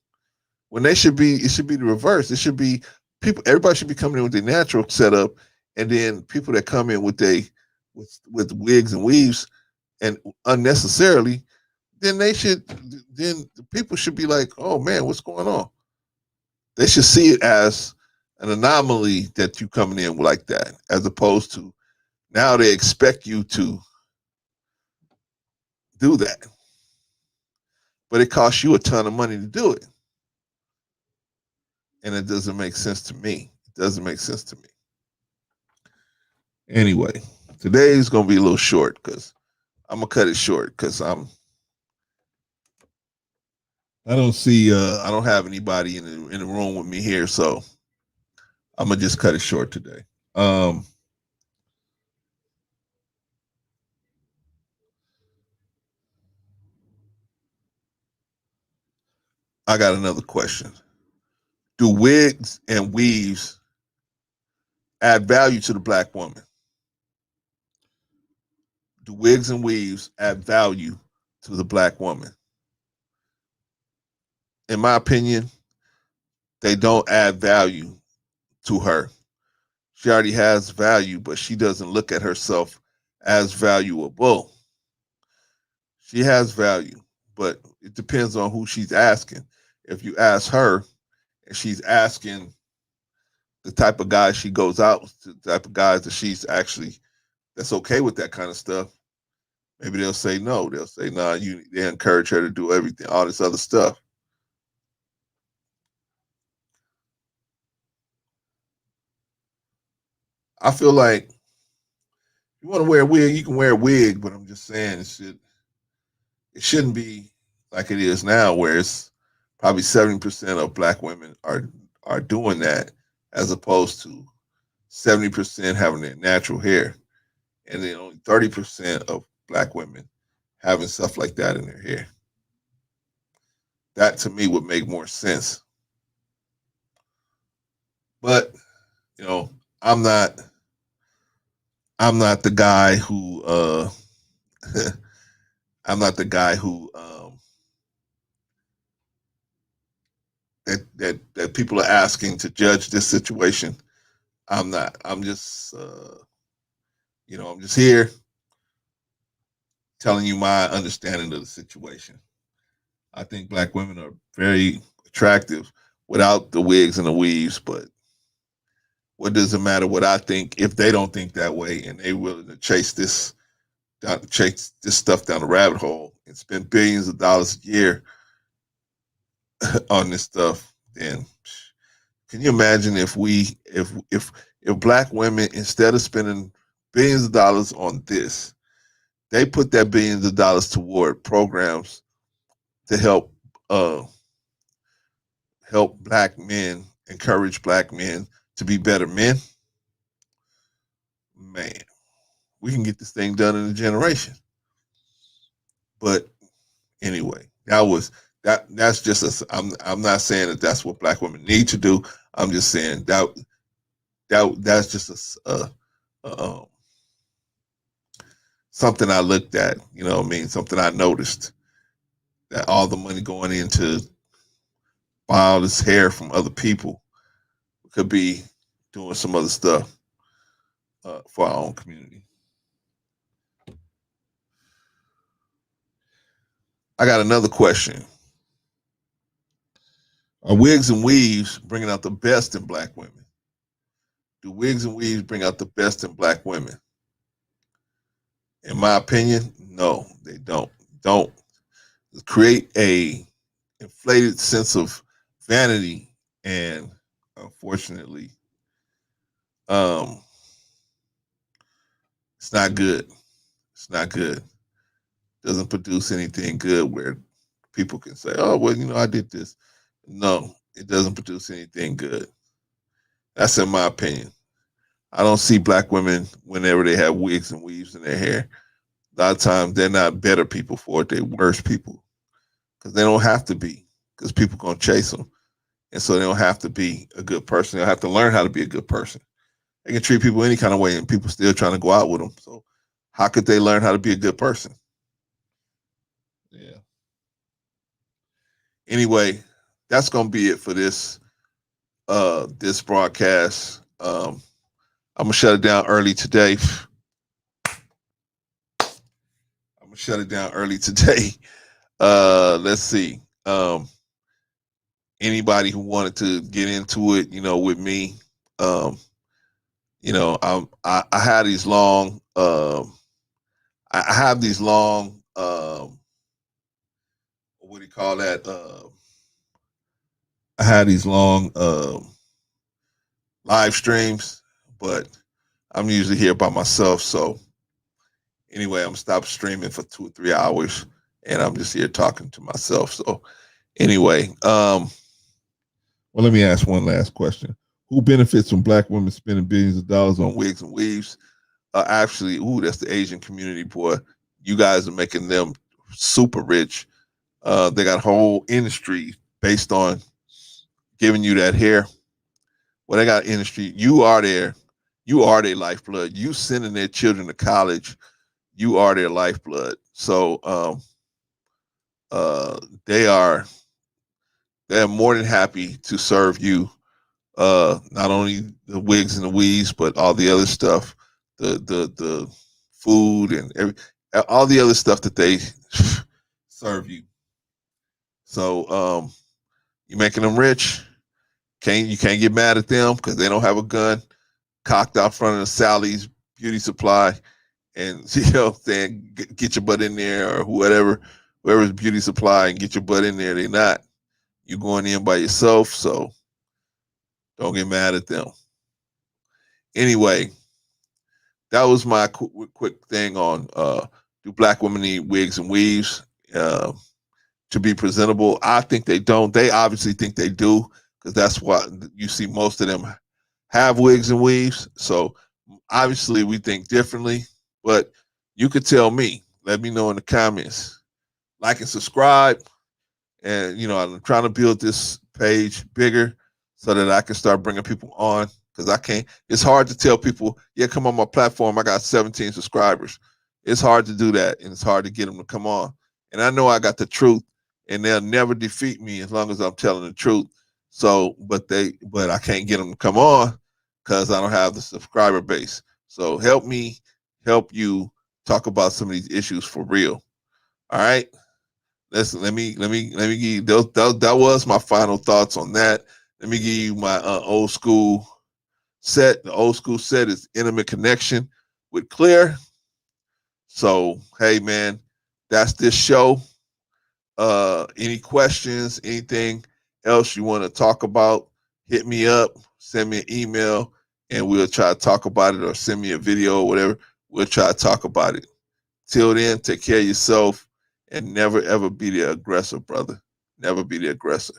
When it should be the reverse. It should be people. Everybody should be coming in with their natural setup, and then people that come in with wigs and weaves and unnecessarily, then then the people should be like, oh man, what's going on? They should see it as an anomaly that you coming in like that, as opposed to now they expect you to do that, but it costs you a ton of money to do it, and it doesn't make sense to me. It doesn't make sense to me. Anyway, today's gonna be a little short because I'm gonna cut it short because I don't have anybody in the room with me here, so I'm gonna just cut it short today. Um, I got another question. Do wigs and weaves add value to the black woman? Do wigs and weaves add value to the black woman? In my opinion, they don't add value to her. She already has value, but she doesn't look at herself as valuable. She has value, but it depends on who she's asking. If you ask her and she's asking the type of guys she goes out with, the type of guys that she's actually that's okay with that kind of stuff, maybe they'll say no. They'll say, nah, they encourage her to do everything, all this other stuff. I feel like you want to wear a wig, you can wear a wig, but I'm just saying it shouldn't be like it is now, where it's probably 70% of black women are doing that, as opposed to 70% having their natural hair, and then only 30% of black women having stuff like that in their hair. That to me would make more sense. But you know, I'm not I'm not the guy who I'm not the guy who that people are asking to judge this situation. I'm not. I'm just I'm just here telling you my understanding of the situation. I think black women are very attractive without the wigs and the weaves, but what does it matter what I think if they don't think that way and they willing to chase this stuff down the rabbit hole and spend billions of dollars a year on this stuff? Then can you imagine if black women, instead of spending billions of dollars on this, they put that billions of dollars toward programs to uh help black men, encourage black men to be better men? Man, we can get this thing done in a generation. But anyway, that's just I'm not saying that that's what black women need to do. I'm just saying that's just something I looked at. You know what I mean? Something I noticed, that all the money going into buy all this hair from other people could be doing some other stuff for our own community. I got another question. Are wigs and weaves bringing out the best in black women? Do wigs and weaves bring out the best in black women? In my opinion, no, they don't. Don't create a inflated sense of vanity, and unfortunately, um, it's not good. It's not good. Doesn't produce anything good where people can say, "Oh, well, I did this." No, it doesn't produce anything good. That's in my opinion. I don't see black women whenever they have wigs and weaves in their hair. A lot of times they're not better people for it; they're worse people because they don't have to be, because people gonna chase them, and so they don't have to be a good person. They'll have to learn how to be a good person. They can treat people any kind of way, and people still trying to go out with them. So how could they learn how to be a good person? Yeah. Anyway, that's gonna be it for this broadcast. I'm gonna shut it down early today. I'm gonna shut it down early today. Let's see. Anybody who wanted to get into it, with me, um, I had these long, I have these long, what do you call that? I had these long live streams, but I'm usually here by myself. So anyway, I'm stop streaming for 2 or 3 hours, and I'm just here talking to myself. So anyway, well, let me ask one last question: who benefits from black women spending billions of dollars on wigs and weaves? Actually, that's the Asian community, boy. You guys are making them super rich. They got a whole industry based on giving you that hair. Well, they got an industry. You are there. You are their lifeblood. You sending their children to college. You are their lifeblood. So uh, they are they're more than happy to serve you. Not only the wigs and the weaves, but all the other stuff, the food and all the other stuff that they serve you. So you're making them rich. You can't get mad at them because they don't have a gun cocked out front of the Sally's beauty supply, and saying get your butt in there or whoever's beauty supply and get your butt in there. They're not. You're going in by yourself, so don't get mad at them. Anyway, that was my quick thing on do black women need wigs and weaves to be presentable? I think they don't. They obviously think they do because that's what you see most of them have wigs and weaves. So obviously we think differently, but you could tell me. Let me know in the comments. Like and subscribe. And I'm trying to build this page bigger so that I can start bringing people on because I can't. It's hard to tell people, yeah, come on my platform. I got 17 subscribers. It's hard to do that, and it's hard to get them to come on. And I know I got the truth, and they'll never defeat me as long as I'm telling the truth. So, but I can't get them to come on because I don't have the subscriber base. So help me, help you talk about some of these issues for real. All right. Listen, let me give you that was my final thoughts on that. Let me give you my old school set. The old school set is Intimate Connection with Clear. So hey man, that's this show. Any questions, anything else you want to talk about, hit me up, send me an email, and we'll try to talk about it, or send me a video or whatever. We'll try to talk about it. Till then, take care of yourself and never ever be the aggressor, brother. Never be the aggressor.